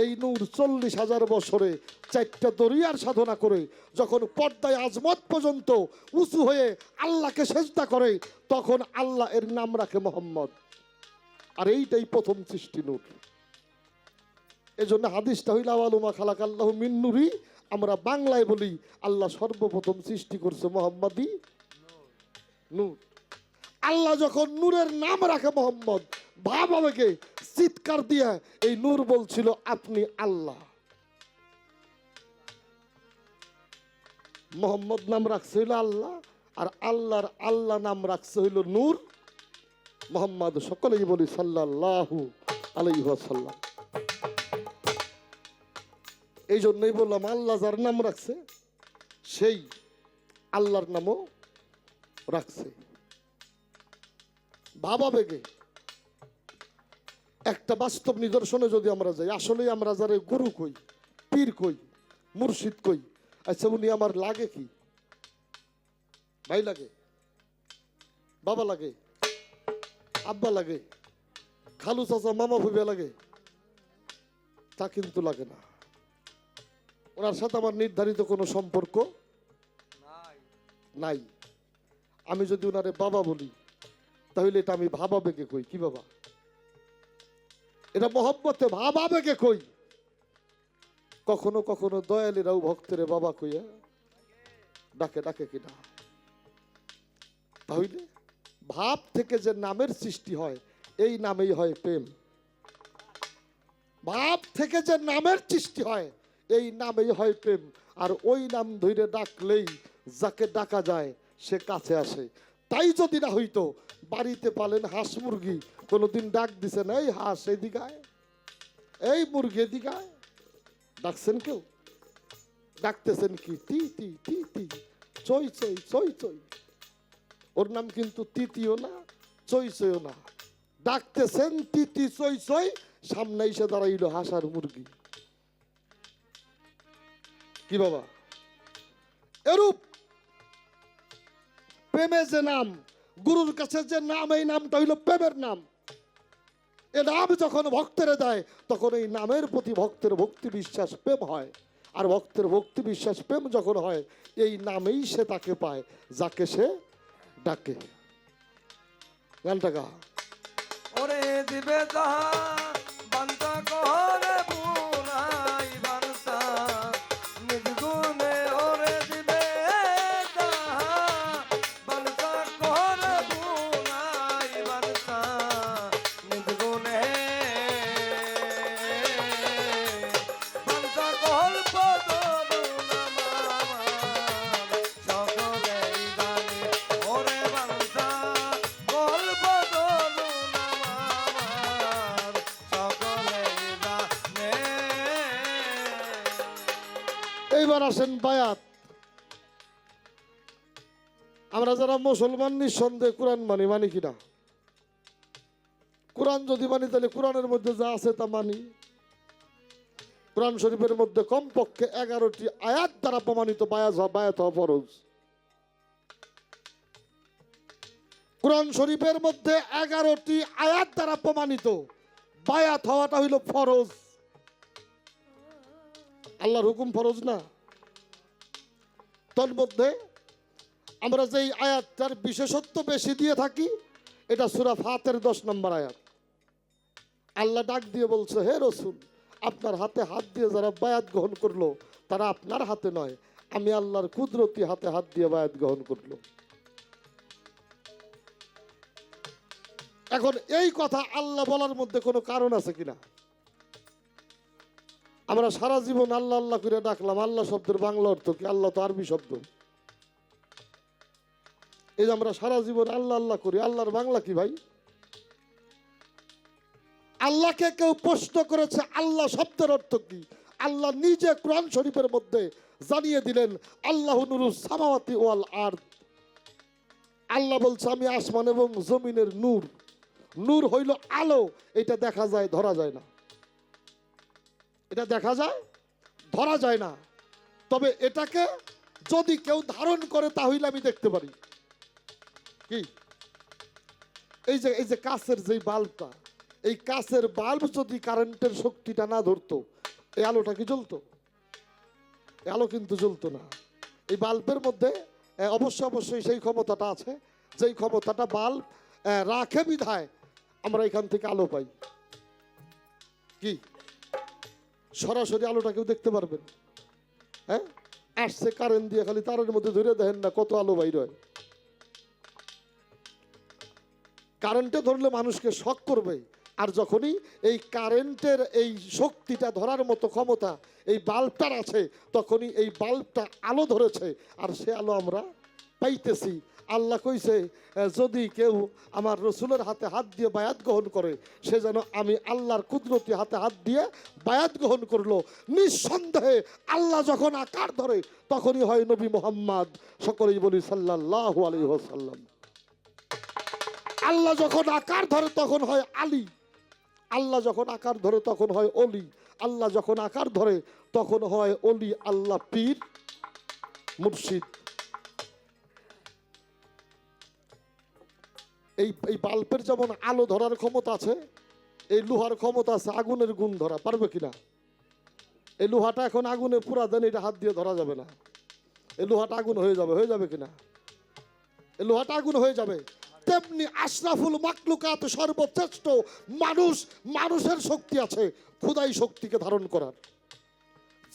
Speaker 3: এই নূর 40,000 বছরে 4টা দরিয়ার সাধনা করে যখন পর্দায় আজমত পর্যন্ত উঁচু হয়ে আল্লাহকে সেজদা করে, তখন আল্লাহ এর নাম রাখে মোহাম্মদ। আর এইটাই প্রথম সৃষ্টি নূর। এজন্য হাদিসটা হইল আওয়ালুমা খালাকাল্লাহু মিন নূরি, আমরা বাংলায় বলি আল্লাহ সর্বপ্রথম সৃষ্টি করছে মোহাম্মদী নূর। আল্লাহ যখন নূরের নাম রাখে মোহাম্মদ, ভাবাবেগে চিৎকার দিয়ে এই নূর বলছিল আপনি আল্লাহ। মোহাম্মদ নাম রাখছে হইল আল্লাহ, আর আল্লাহর আল্লাহ নাম রাখছে হইল নূর মোহাম্মদ। সকলেই বলি সাল্লাল্লাহু আলাইহি ওয়াসাল্লাম। এই জন্যই বললাম আল্লাহ যার নাম রাখছে সেই আল্লাহর নামও রাখছে। ভাবাবেগে একটা বাস্তব নিদর্শনে যদি আমরা যাই, আসলে আমরা যারা গুরু কই, পীর কই, মুর্শিদ কই, আচ্ছা উনি আমার লাগে কি? ভাই লাগে, বাবা লাগে, আব্বা লাগে, খালু চাচা মামা ভুবে লাগে? তা কিন্তু লাগে না। ওনার সাথে আমার নির্ধারিত কোনো সম্পর্ক নাই। আমি যদি ওনারে বাবা বলি তাহলে এটা আমি ভাব আবেগে কই। কি বাবা? এটা মহব্বতে ভাব আবেগে কই। কখনো কখনো দয়ালেরাও ভক্তের বাবা কইয়া ডাকে, ডাকে কিনা? তাহলে ভাব থেকে যে নামের সৃষ্টি হয় এই নামেই হয় প্রেম। ভাব থেকে যে নামের সৃষ্টি হয় এই নামেই হয় প্রেম। আর ওই নাম ধরে ডাকলেই যাকে ডাকা যায় সে কাছে আসে। তাই যদি না হইতো, বাড়িতে পালেন হাঁস মুরগি, কোনোদিন ডাক দিছেন এই হাঁস এদিকে আয়, এই মুরগি এদিকে আয়? ডাকছেন কেউ? ডাকতেছেন কি তি তি তি তি, চই চই চই চই। ওর নাম কিন্তু তিতিও না চই চইও না। ডাকতেছেন তিতি চই চই, সামনে এসে দাঁড়াইলো হাঁস আর মুরগি। কি বাবা? এরূপ প্রেমে যে নাম, গুরুর কাছে যে নাম, এই নামটা হইল প্রেমের নাম। এ নাম যখন ভক্তের দেয় তখন এই নামের প্রতি ভক্তের ভক্তি বিশ্বাস প্রেম হয়। আর ভক্তের ভক্তি বিশ্বাস প্রেম যখন হয় এই নামেই সে তাকে পায় যাকে সে ডাকে। গানটা গা।
Speaker 2: ওরে দিবে যাহা বান্তা করে পুরাই বান্তা নির্গুণে, ওরে দিবে যাহা বান্তা করে পুরাই বান্তা নির্গুণে, বান্তা কল্প সকলেই জানে, ওরে বান্তা কল্প
Speaker 3: এইবার আসেন বায়াত। আমরা যারা মুসলমান নিঃসন্দেহে কোরআন মানি, মানি কিনা? কোরআন যদি মানি তাহলে কোরআনের মধ্যে যা আছে তা মানি। কোরআন শরীফের মধ্যে কমপক্ষে 11টি আয়াত দ্বারা প্রমাণিত বায়াত হওয়া ফরজ। কোরআন শরীফের মধ্যে 11টি আয়াত দ্বারা প্রমাণিত বায়াত হওয়াটা হইল ফরজ। আল্লাহর হুকুম ফরজ না? তোর মধ্যে আমরা যেই আয়াতটার বিশেষত্ব বেশি দিয়ে থাকি এটা সূরা ফাতির 10 নম্বর আয়াত। আল্লাহ ডাক দিয়ে বলছে, হে রসুল, আপনার হাতে হাত দিয়ে যারা বায়াত গ্রহণ করলো তারা আপনার হাতে নয়, আমি আল্লাহর কুদরতি হাতে হাত দিয়ে বায়াত গ্রহণ করলো। এখন এই কথা আল্লাহ বলার মধ্যে কোনো কারণ আছে কিনা? আমরা সারা জীবন আল্লাহ আল্লাহ করে ডাকলাম, আল্লাহ শব্দের বাংলা অর্থ কি? আল্লাহ তো আরবি শব্দ। এই যে আমরা সারা জীবন আল্লাহ আল্লাহ করি, আল্লাহর বাংলা কি ভাই? আল্লাহকে কেউ প্রশ্ন করেছে আল্লাহ শব্দের অর্থ কি? আল্লাহ নিজে কোরআন শরীফের মধ্যে জানিয়ে দিলেন, আল্লাহু নূরুস সামাওয়াতি ওয়াল আরদ। আল্লাহ বলছে আমি আসমান এবং জমিনের নূর। নূর হইল আলো, এটা দেখা যায় ধরা যায় না। এটা দেখা যায় ধরা যায় না, তবে এটাকে যদি কেউ ধারণ করে তাহলে আমি দেখতে পারি। কি? এই যে কাচের যে বাল্বটা, এই কাচের বাল্ব যদি কারেন্টের শক্তিটা না ধরতো এই আলোটা কি জ্বলতো? এই আলো কিন্তু জ্বলতো না। এই বাল্বের মধ্যে অবশ্যই সেই ক্ষমতাটা আছে, যেই ক্ষমতাটা বাল্ব রাখে বিধায় আমরা এখান থেকে আলো পাই। কি? সরাসরি আলোটা কেউ দেখতে পারবেন? হ্যাঁ, আসছে কারেন্ট দিয়ে, খালি তারের মধ্যে ধরে দেখেন না কত আলো বাইর হয়। কারেন্টে ধরলে মানুষকে শক করবে, আর যখনই এই কারেন্টের এই শক্তিটা ধরার মতো ক্ষমতা এই বাল্বটার আছে তখনই এই বাল্বটা আলো ধরেছে, আর সে আলো আমরা পাইতেছি। আল্লাহ কইছে যদি কেউ আমার রসুলের হাতে হাত দিয়ে বায়াত গ্রহণ করে সে যেন আমি আল্লাহর কুদরতি হাতে হাত দিয়ে বায়াত গ্রহণ করলো। নিঃসন্দেহে আল্লাহ যখন আকার ধরে তখনই হয় নবী মুহাম্মদ, সকলেই বলি সাল্লাল্লাহু আলাইহি ওয়াসাল্লাম। আল্লাহ যখন আকার ধরে তখন হয় আলী, আল্লাহ যখন আকার ধরে তখন হয় অলি, আল্লাহ যখন আকার ধরে তখন হয় অলি, আল্লাহ পীর মুর্শিদ। এই বাল্বের যেমন আলো ধরার ক্ষমতা আছে, এই লোহার ক্ষমতা আছে আগুনের গুণ ধরা। পারবে কিনা? এই লোহাটা এখন আগুনে পুরা দেন, এটা হাত দিয়ে ধরা যাবে না। এই লোহাটা আগুন হয়ে যাবে কিনা? এই লোহাটা আগুন হয়ে যাবে। তেমনি আশরাফুল মাকলুকাত সর্বশ্রেষ্ঠ মানুষ, মানুষের শক্তি আছে খোদাই শক্তিকে ধারণ করার।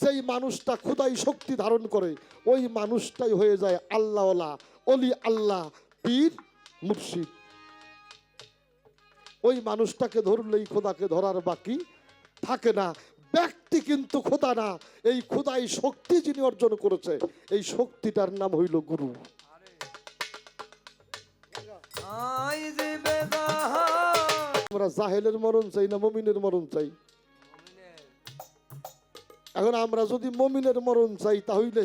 Speaker 3: যেই মানুষটা খোদাই শক্তি ধারণ করে ওই মানুষটাই হয়ে যায় আল্লাহওয়ালা, অলি আল্লাহ, পীর, মুর্শিদ। ওই মানুষটাকে ধরলেই খোদাকে ধরার বাকি থাকে না। ব্যক্তি কিন্তু খোদা না, এই খোদাই শক্তি যিনি অর্জন করেছে এই শক্তিটার নাম হইল গুরু। আমরা জাহেলের মরণ চাই না মুমিনের মরণ চাই? এখন আমরা যদি মুমিনের মরণ চাই তাহলে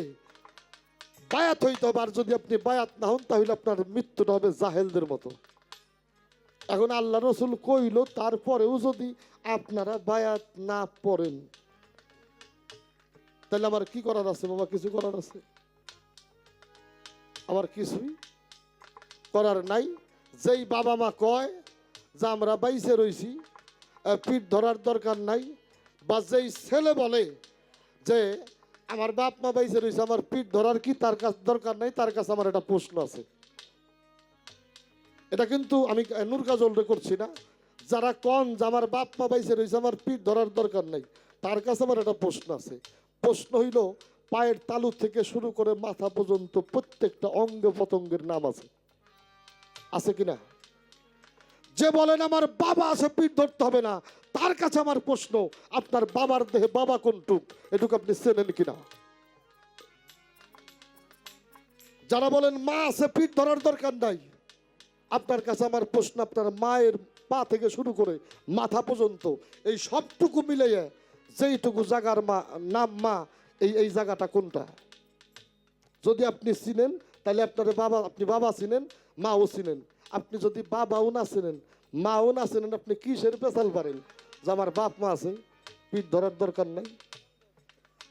Speaker 3: বায়াত হইতে হবে, আর যদি আপনি বায়াত না হন তাহলে আপনার মৃত্যুটা হবে জাহেলদের মতো। এখন আল্লাহ রসুল কইল তারপরেও যদি আপনারা বায়াত না পড়েন তাহলে আমার কি করার আছে বাবা? কিছু করার আছে? আমার কিছুই করার নাই। যেই বাবা মা কয় যে আমরা বাইসে রইছি, পিঠ ধরার দরকার নাই, বা যেই ছেলে বলে যে আমার বাপ মা বাইসে রয়েছে আমার পিঠ ধরার কি তার কাছে দরকার নাই, তার কাছে আমার একটা প্রশ্ন আছে। এটা কিন্তু আমি নূর কাজল করছি না। যারা কন যে আমার বাপ মা বাইসে রয়েছে আমার পিঠ ধরার দরকার নাই, তার কাছে আমার একটা প্রশ্ন আছে। প্রশ্ন হইল পায়ের তালু থেকে শুরু করে মাথা পর্যন্ত প্রত্যেকটা অঙ্গ প্রত্যঙ্গের নাম আছে, আছে কিনা? যে বলেন আমার বাবা আছে পিঠ ধরতে হবে না, তার কাছে আমার প্রশ্ন আপনার বাবার দেহে বাবা কোনটুক এটুকু আপনি চেনেন কিনা? যারা বলেন মা আছে পিঠ ধরার দরকার নাই, আপনার কাছে আমার প্রশ্ন আপনার মায়ের পা থেকে শুরু করে মাথা পর্যন্ত এই সবটুকু মিলিয়ে যেইটুকু জায়গার মা নাম মা, এই জায়গাটা কোনটা? যদি আপনি চিনেন তাহলে আপনার বাবা, আপনি বাবা চিনেন, মাও চিনেন। আপনি যদি বাবাও না চিনেন মাও না চিনেন, আপনি কিসের পেশাল পারেন যে আমার বাপ মা আছে পিঠ ধরার দরকার নাই?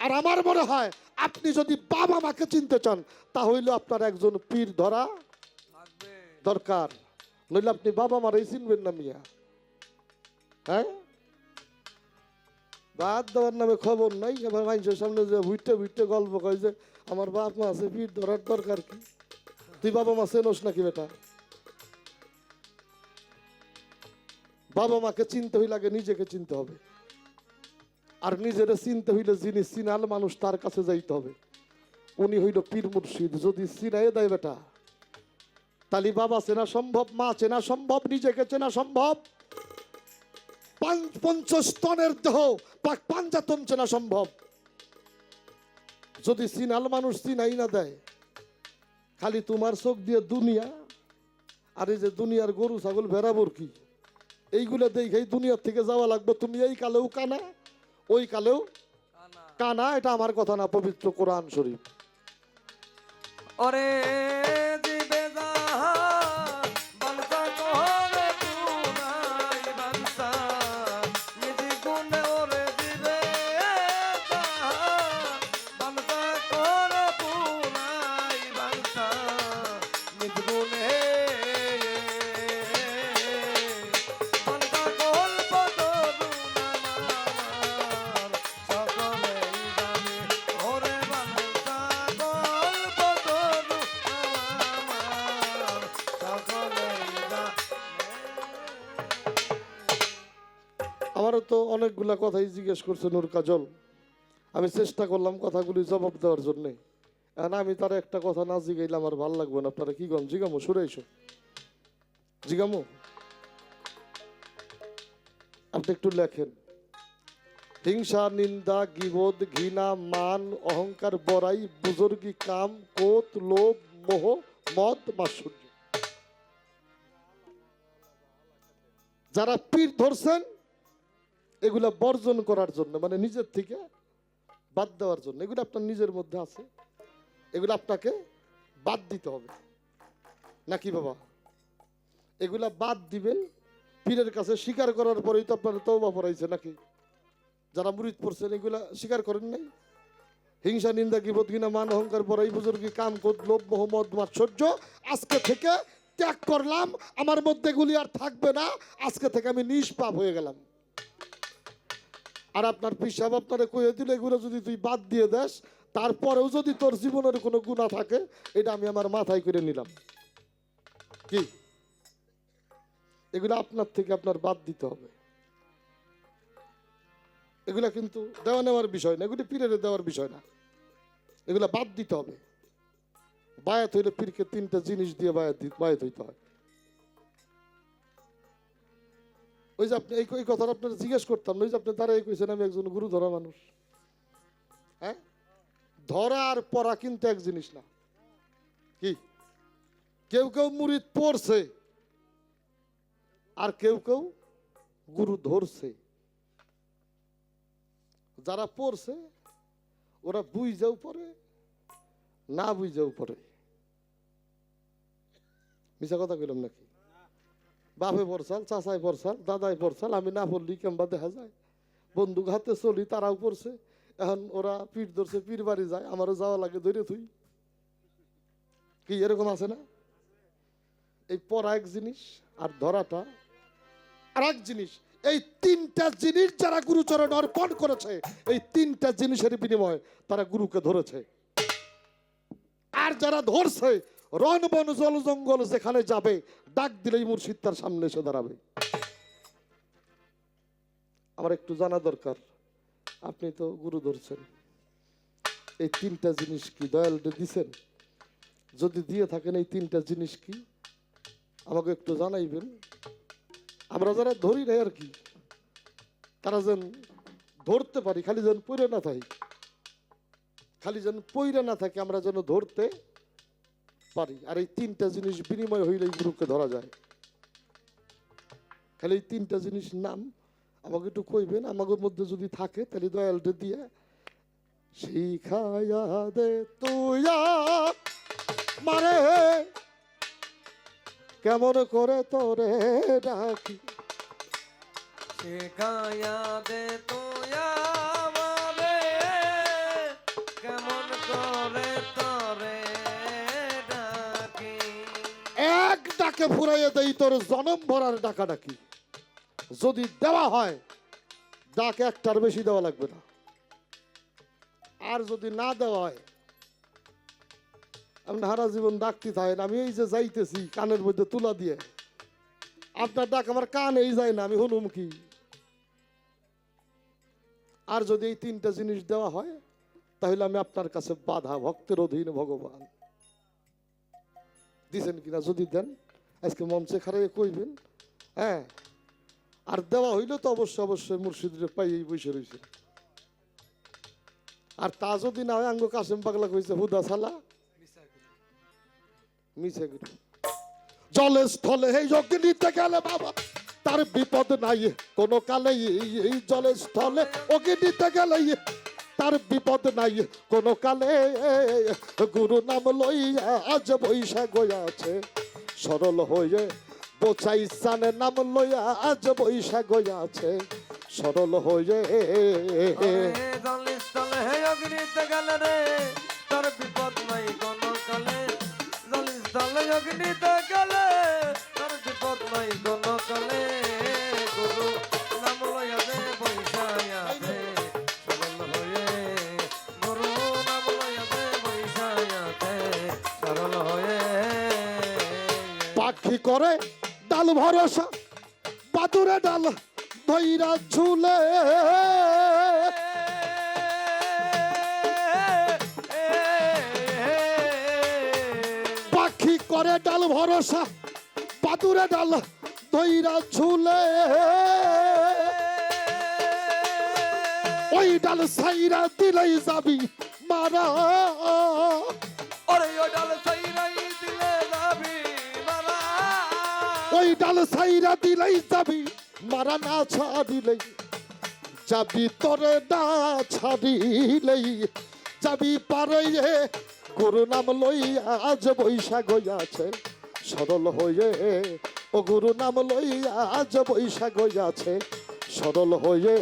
Speaker 3: আর আমার মনে হয় আপনি যদি বাবা মাকে চিনতে চান তাহলে আপনার একজন পীর ধরা দরকার, নইলে আপনি বাবা মারাই চিনবেন না মিয়া। হ্যাঁ, বাদ দেওয়ার নামে খবর নাই। এবার মানুষের সামনে যে ভুইটে ভুইটে গল্প কয় যে আমার বাপ মা আছে পিঠ ধরার দরকার কি? তুই বাবা মা চেনোস নাকি বেটা? বাবা মাকে চিনতে হইলে আগে নিজেকে চিনতে হবে, আর নিজেরে চিনতে হইলে যিনি চিনাল মানুষ তার কাছে যাইতে হবে। উনি হইল পীর মুর্শিদ। যদি চিনাই দেয় বেটা তাহলে বাবা চেনা সম্ভব, মা চেনা সম্ভব, নিজেকে চেনা সম্ভব, পঞ্চস্তনের দেহ পাঞ্জাতন চেনা সম্ভব। যদি চিনাল মানুষ চিনাই না দেয়, খালি তোমার চোখ দিয়ে দুনিয়া, আর এই যে দুনিয়ার গরু ছাগল ভেড়া বরকি এইগুলো দেখেই দুনিয়ার থেকে যাওয়া লাগবে। তুমি এই কালেও কানা ওই কালেও কানা, এটা আমার কথা না, পবিত্র কোরআন শরীফ।
Speaker 2: ওরে দিবে জাহান বালসা কোরে তুনাই বালসা নিধি গুণে ওরে দিবে জাহান বালসা কোরে তুনাই বালসা নিধি গুণে বালসা কোল পদরু নামার সকলেই জানে ওরে বালসা কোল পদরু নামার সকলেই জানে।
Speaker 3: আমারও তো অনেকগুলা কথাই জিজ্ঞেস করছে নূর কাজল, আমি চেষ্টা করলাম কথাগুলি জবাব দেওয়ার জন্য। এখন আমি তার একটা কথা না জিগাইলে আমার ভালো লাগবে না। আপনারা কি করেন? জিগামো, সরে এসো, জিগামো। আপনি একটু লেখেন, হিংসা, নিন্দা, গীবত, ঘৃণা, মান, অহংকার, বড়াই, বুজুর্গি, কাম, ক্রোধ, লোভ, মোহ, মদ, মাৎসর্য। যারা পীর ধরছেন এগুলা বর্জন করার জন্য, মানে নিজের থেকে বাদ দেওয়ার জন্য, এগুলো আপনার নিজের মধ্যে আছে, এগুলো আপনাকে বাদ দিতে হবে নাকি বাবা? এগুলা বাদ দিবেন পীরের কাছে স্বীকার করার পরেই তো আপনার তওবা পড়াইছে নাকি? যারা মুরিদ পড়ছেন এগুলা স্বীকার করেন নাই? হিংসা, নিন্দা, গীবত, ঘৃণা, মান, অহংকার, বড়াই, বুজুর্গি, কাম, ক্রোধ, লোভ, মোহ, মদ, মাৎসর্য আজকে থেকে ত্যাগ করলাম, আমার মধ্যে এগুলি আর থাকবে না, আজকে থেকে আমি নিষ্পাপ হয়ে গেলাম। আর আপনার পিসাব আপনারে কয়ে দিলে এগুলো যদি তুই বাদ দিয়ে দেস, তারপরেও যদি তোর জীবনের কোনো গুনাহ থাকে, এটা আমি আমার মাথায় করে নিলাম। কি এগুলো আপনার থেকে আপনার বাদ দিতে হবে। এগুলা কিন্তু দেওয়া নেওয়ার বিষয় না, এগুলি পীরের দেওয়ার বিষয় না, এগুলা বাদ দিতে হবে। বায়াত হইলে পীরকে 3টা জিনিস দিয়ে বায়াত হইতে হয়। ওই যে আপনি এই কথাটা আপনার জিজ্ঞেস করতাম না, ওই যে আপনি দাঁড়াই কইছেন আমি একজন গুরু ধরা মানুষ। হ্যাঁ, ধরা আর পড়া কিন্তু এক জিনিস না। কি কেউ কেউ মুরিদ পড়ছে আর কেউ কেউ গুরু ধরছে। যারা পড়ছে ওরা বুঝেও পড়ে, না বুঝেও পড়ে। মিশা কথা কইলাম নাকি? বাপে পড়ছাল, চাচাই পড়ছাল, দাদাই পড়ছাল, আমি না পড়লি কেমবা দেখা যায়। বন্দুক হাতে চলি, তারাও পড়ছে। এখন ওরা পিঠ ধরছে, পীর বাড়ি যায়, আমারও যাওয়া লাগে ধরে তুই। কি এরকম আছে না? এই পড়া এক জিনিস আর ধরাটা আর এক জিনিস। এই 3টা জিনিস যারা গুরুচরণ অর্পণ করেছে, এই 3টা জিনিসের বিনিময়ে তারা গুরুকে ধরেছে। আর যারা ধরছে, রণ বন জল জঙ্গল যেখানে যাবে, ডাক দিলেই মুর্শিদ তার সামনে এসে দাঁড়াবে। আমার একটু জানা দরকার, আপনি তো গুরু ধরছেন, এই 3টা জিনিস কি দয়াল দিছেন? যদি দিয়ে থাকেন এই 3টা জিনিস কি আমাকে একটু জানাইবেন। আমরা যারা ধরি নাই আর কি, তারা যেন ধরতে পারি, খালি যেন পইরে না থাকি, খালি যেন পইরে না থাকে, আমরা যেন ধরতে পারি। আর এই 3টা জিনিস বিনিময় হইলেই গুরুকে ধরা যায়। খালি এই 3টা জিনিস নাম আমাকে একটু কইবেন, আমাদের মধ্যে যদি থাকে তাহলে দয়ালটা দিয়ে শিখায়া দে তুইয়া মারে কেমন করে তোরে ডাকি।
Speaker 2: শেখায়া দে তুইয়া আমারে কেমন করে তোরে ডাকি।
Speaker 3: এক ডাকে ফুরাইয়া দেই তোর জনম ভরার ডাকা ডাকি। যদি দেওয়া হয় ডাক একটার বেশি দেওয়া লাগবে না। আর যদি না দেওয়া হয়, আপনি সারা জীবন ডাকতে থাকেন, আমি এই যে যাইতেছি কানের মধ্যে তুলা দিয়ে, আপনার ডাক আমার কানেই যায় না, আমি শুনুম কি? আর যদি এই 3টা জিনিস দেওয়া হয় তাহলে আমি আপনার কাছে বাধা, ভক্তের অধীন ভগবান। দিছেন কিনা যদি দেন আজকে মঞ্চে খারাপ কইবেন। হ্যাঁ, আর দেওয়া হইলে তো অবশ্যই অবশ্যই মুর্শিদের পাইয়েই বসে রয়েছে। আর তা যদি না হয় আঙ্গ কাসেম পাগলা কইছে হুদা সালা মিছে গেল। জলে স্থলে এই যোগ্য নিতে গেলে বাবা তার বিপদ নাই কোনো কালে। এই জলে স্থলে ওকে নিতে গেলে তার বিপদ নাই কোনো কালে। গুরু নাম লইয়া আজ বৈশাখ আছে, সরল হয়ে বোচাই সানে নাম লইয়া আজ বৈশাখ আছে, সরল হয়ে।
Speaker 2: জলে স্থলে অগ্নিতে গেলে রে তার বিপদ নাই কোনো কালে। জলে স্থলে অগ্নিতে গেলে তার বিপদ নাই কোনো কালে। গুরু নাম লইয়া দে বৈশায়া দে সরল হয়ে। গুরু নাম লইয়া দে বৈশায়া দে সরল হয়ে।
Speaker 3: পাখি করে ডাল ভরসা বাদুরে ডাল ধৈরা ঝুলে। পাখি করে ডাল ভরসা বাদুরে ডাল ধৈরা ঝুলে। ওই ডাল সাইরা দিলেই যাবি মারা।
Speaker 2: ওরে ও ডাল সাইরাই দিলে যাবি মারা।
Speaker 3: ওই ডাল সাইরা দিলেই যাবি মারা, না ছাড়িলেই যাবি তোরে, না ছাড়িলেই যাবি পারে। গুরু নাম লইয়া আজ বৈশাখ আছে, সরল হয়ে। ও গুরু নাম লইয়া আজ বৈশাখ আছে, সরল হয়ে।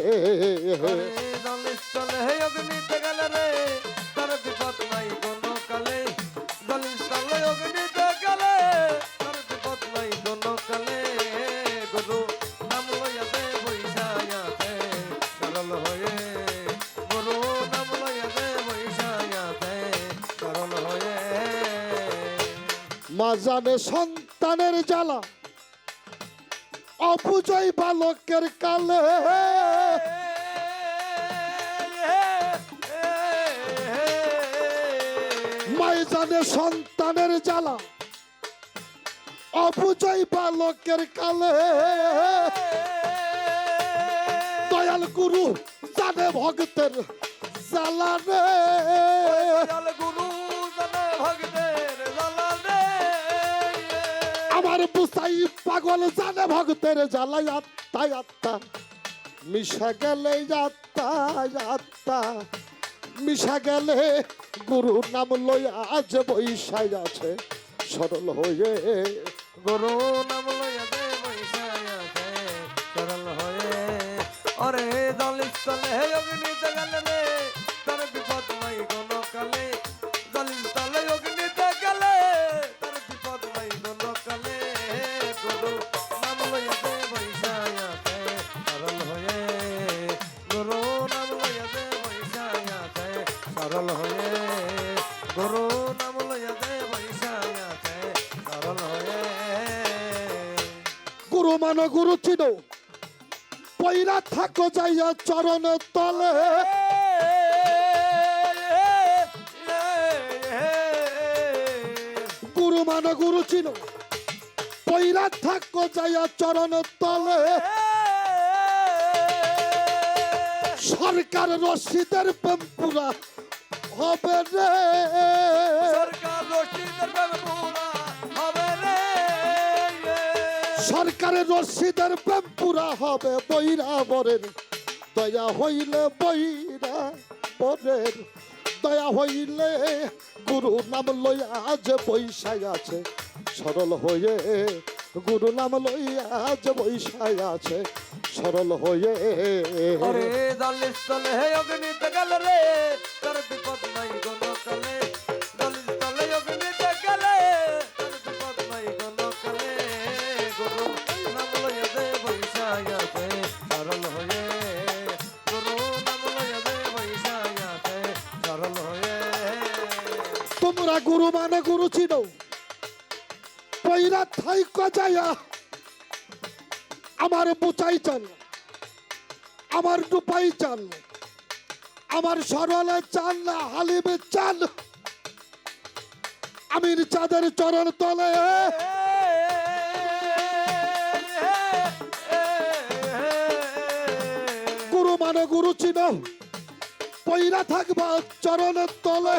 Speaker 2: জলে স্থলে অগ্নিতে গেলে রে তার বিপদ নাই কোনো কালে। জলে স্থলে অগ্নিতে গেলে তার বিপদ নাই কোনো কালে। গুরু নাম লইয়া দে বৈশায়া দে সরল হয়ে। গুরু নাম লইয়া দে বৈশায়া দে সরল হয়ে।
Speaker 3: মা জানে সন্ত সন্তানের জ্বালা অপুজয় বালকের কালে মায় জানে সন্তানের জ্বালা অপুজয় বালকের কালে দয়াল গুরু জানে ভক্তের জ্বালা রে আমার বুসাই পাগল জানে ভক্তের জ্বালাই আত্মা আত্মা মিশা গেলে আত্মা মিশা গেলে গুরু নাম লই আজ বৈশাই আছে সরল হয়ে
Speaker 2: গুরু নাম লইয়া দে বৈশাই আছে সরল হয়ে ওরে দলিত তলে অগ্নিতে গেলে রে তার বিপদ নাই কোন কালে দলিত তলে অগ্নিতে গেলে তার বিপদ নাই কোন কালে গুরু নাম লইয়া দে বৈশাই আছে সরল হয়ে গুরু নাম লইয়া দে বৈশাই আছে সরল হয়ে গুরু নাম লইয়া দে বৈশাই আছে সরল হয়ে
Speaker 3: গুরু মানো গুরু চিনো পয়রা থাকো যাইয়া চরণ তলে গুরু মানো গুরু চিনো পয়রা থাকো যাইয়া চরণ তলে সরকার রশিদের পেম্পুরা হবে রে
Speaker 2: সরকার রশিদের বাবুরা হবে রে
Speaker 3: সরকারের রশিদের পেম্পুরা হবে বৈরা বরের দয়া হইলে বৈরা বরের দয়া হইলে গুরু নাম লইয়া আজ বৈশাই আছে সরল হয়ে গুরু নাম লইয়া আজ বৈশাই আছে সরল হয়ে
Speaker 2: ওরে দলিত তলে অগ্নিতে গেলে রে তার বিপদ নাই কোন কালে দলিত তলে অগ্নিতে গেলে তার বিপদ নাই কোন কালে গুরু নাম লইয়া দে বৈশাই আছে সরল হয়ে গুরু নাম লইয়া দে বৈশাই আছে সরল হয়ে
Speaker 3: তোমরা গুরু মানে গুরু চিনো পয়রা থাইকা যায়া আমার বুচাই চান আমার ডুপাই চান আমার সরলে চান না হালিমে চান আমির চাঁদের চরণ তলে গুরু মানে গুরু চিনো পয়রা থাকবা চরণের তলে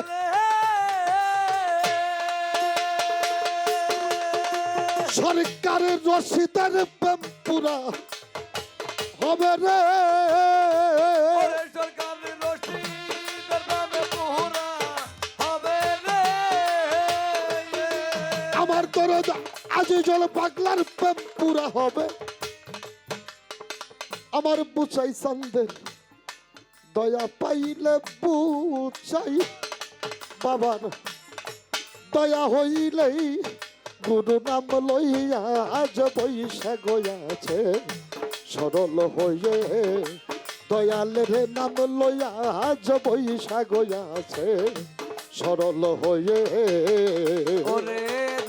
Speaker 3: সরকারের রশিদের পেম্পুরা হবে রে
Speaker 2: সরকারের রশিদের বাবুরা হবে রে
Speaker 3: আমার দরদ আজিজল পাগলার পেম্পুরা হবে আমার বুচাই সন্দের দয়া পাইলে বুচাই বাবার দয়া হইলেই গুরু নাম লইয়া আজ বৈশাখ আছে সরল হয়ে দয়ালের নাম লইয়া আজ বৈশাখ আছে সরল হয়ে
Speaker 2: ওরে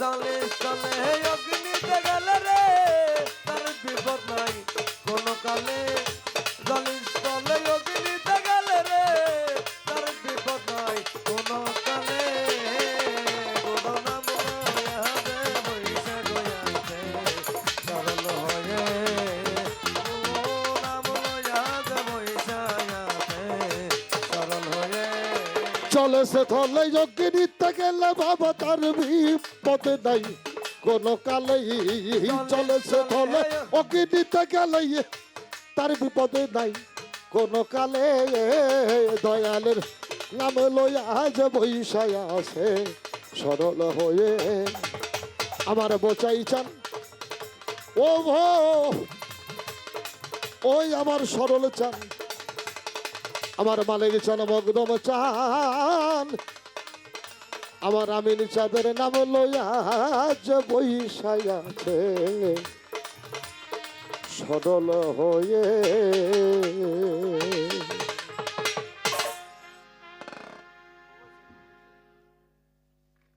Speaker 2: দলিত তলে অগ্নিতে গেলে রে তার বিপদ নাই কোন কালে দলিত তলে অগ্নিতে গেলে রে তার বিপদ নাই কোন কালে গুরু নাম লইয়া দে বৈশাখ আছে সরল হয়ে গুরু নাম লইয়া দে বৈশাখ আছে সরল হয়ে
Speaker 3: চলে সে থলে যোগ্য নিতে গেলে বাবা তার বিপদে নাই কোন কালেই চলে সে থলে ওকে নিতে গেলে তার বিপদে নাই কোন কালে দয়ালের নাম লইয়া আজ বৈশায় আছে সরল হয়ে আমার বোচাই চান ও ভো ওই আমার সরল চান আমার মালিক চান মগদম চান আমার আমিন চাঁদের নাম লইয়া আজ বৈশায় আছে সরল হয়ে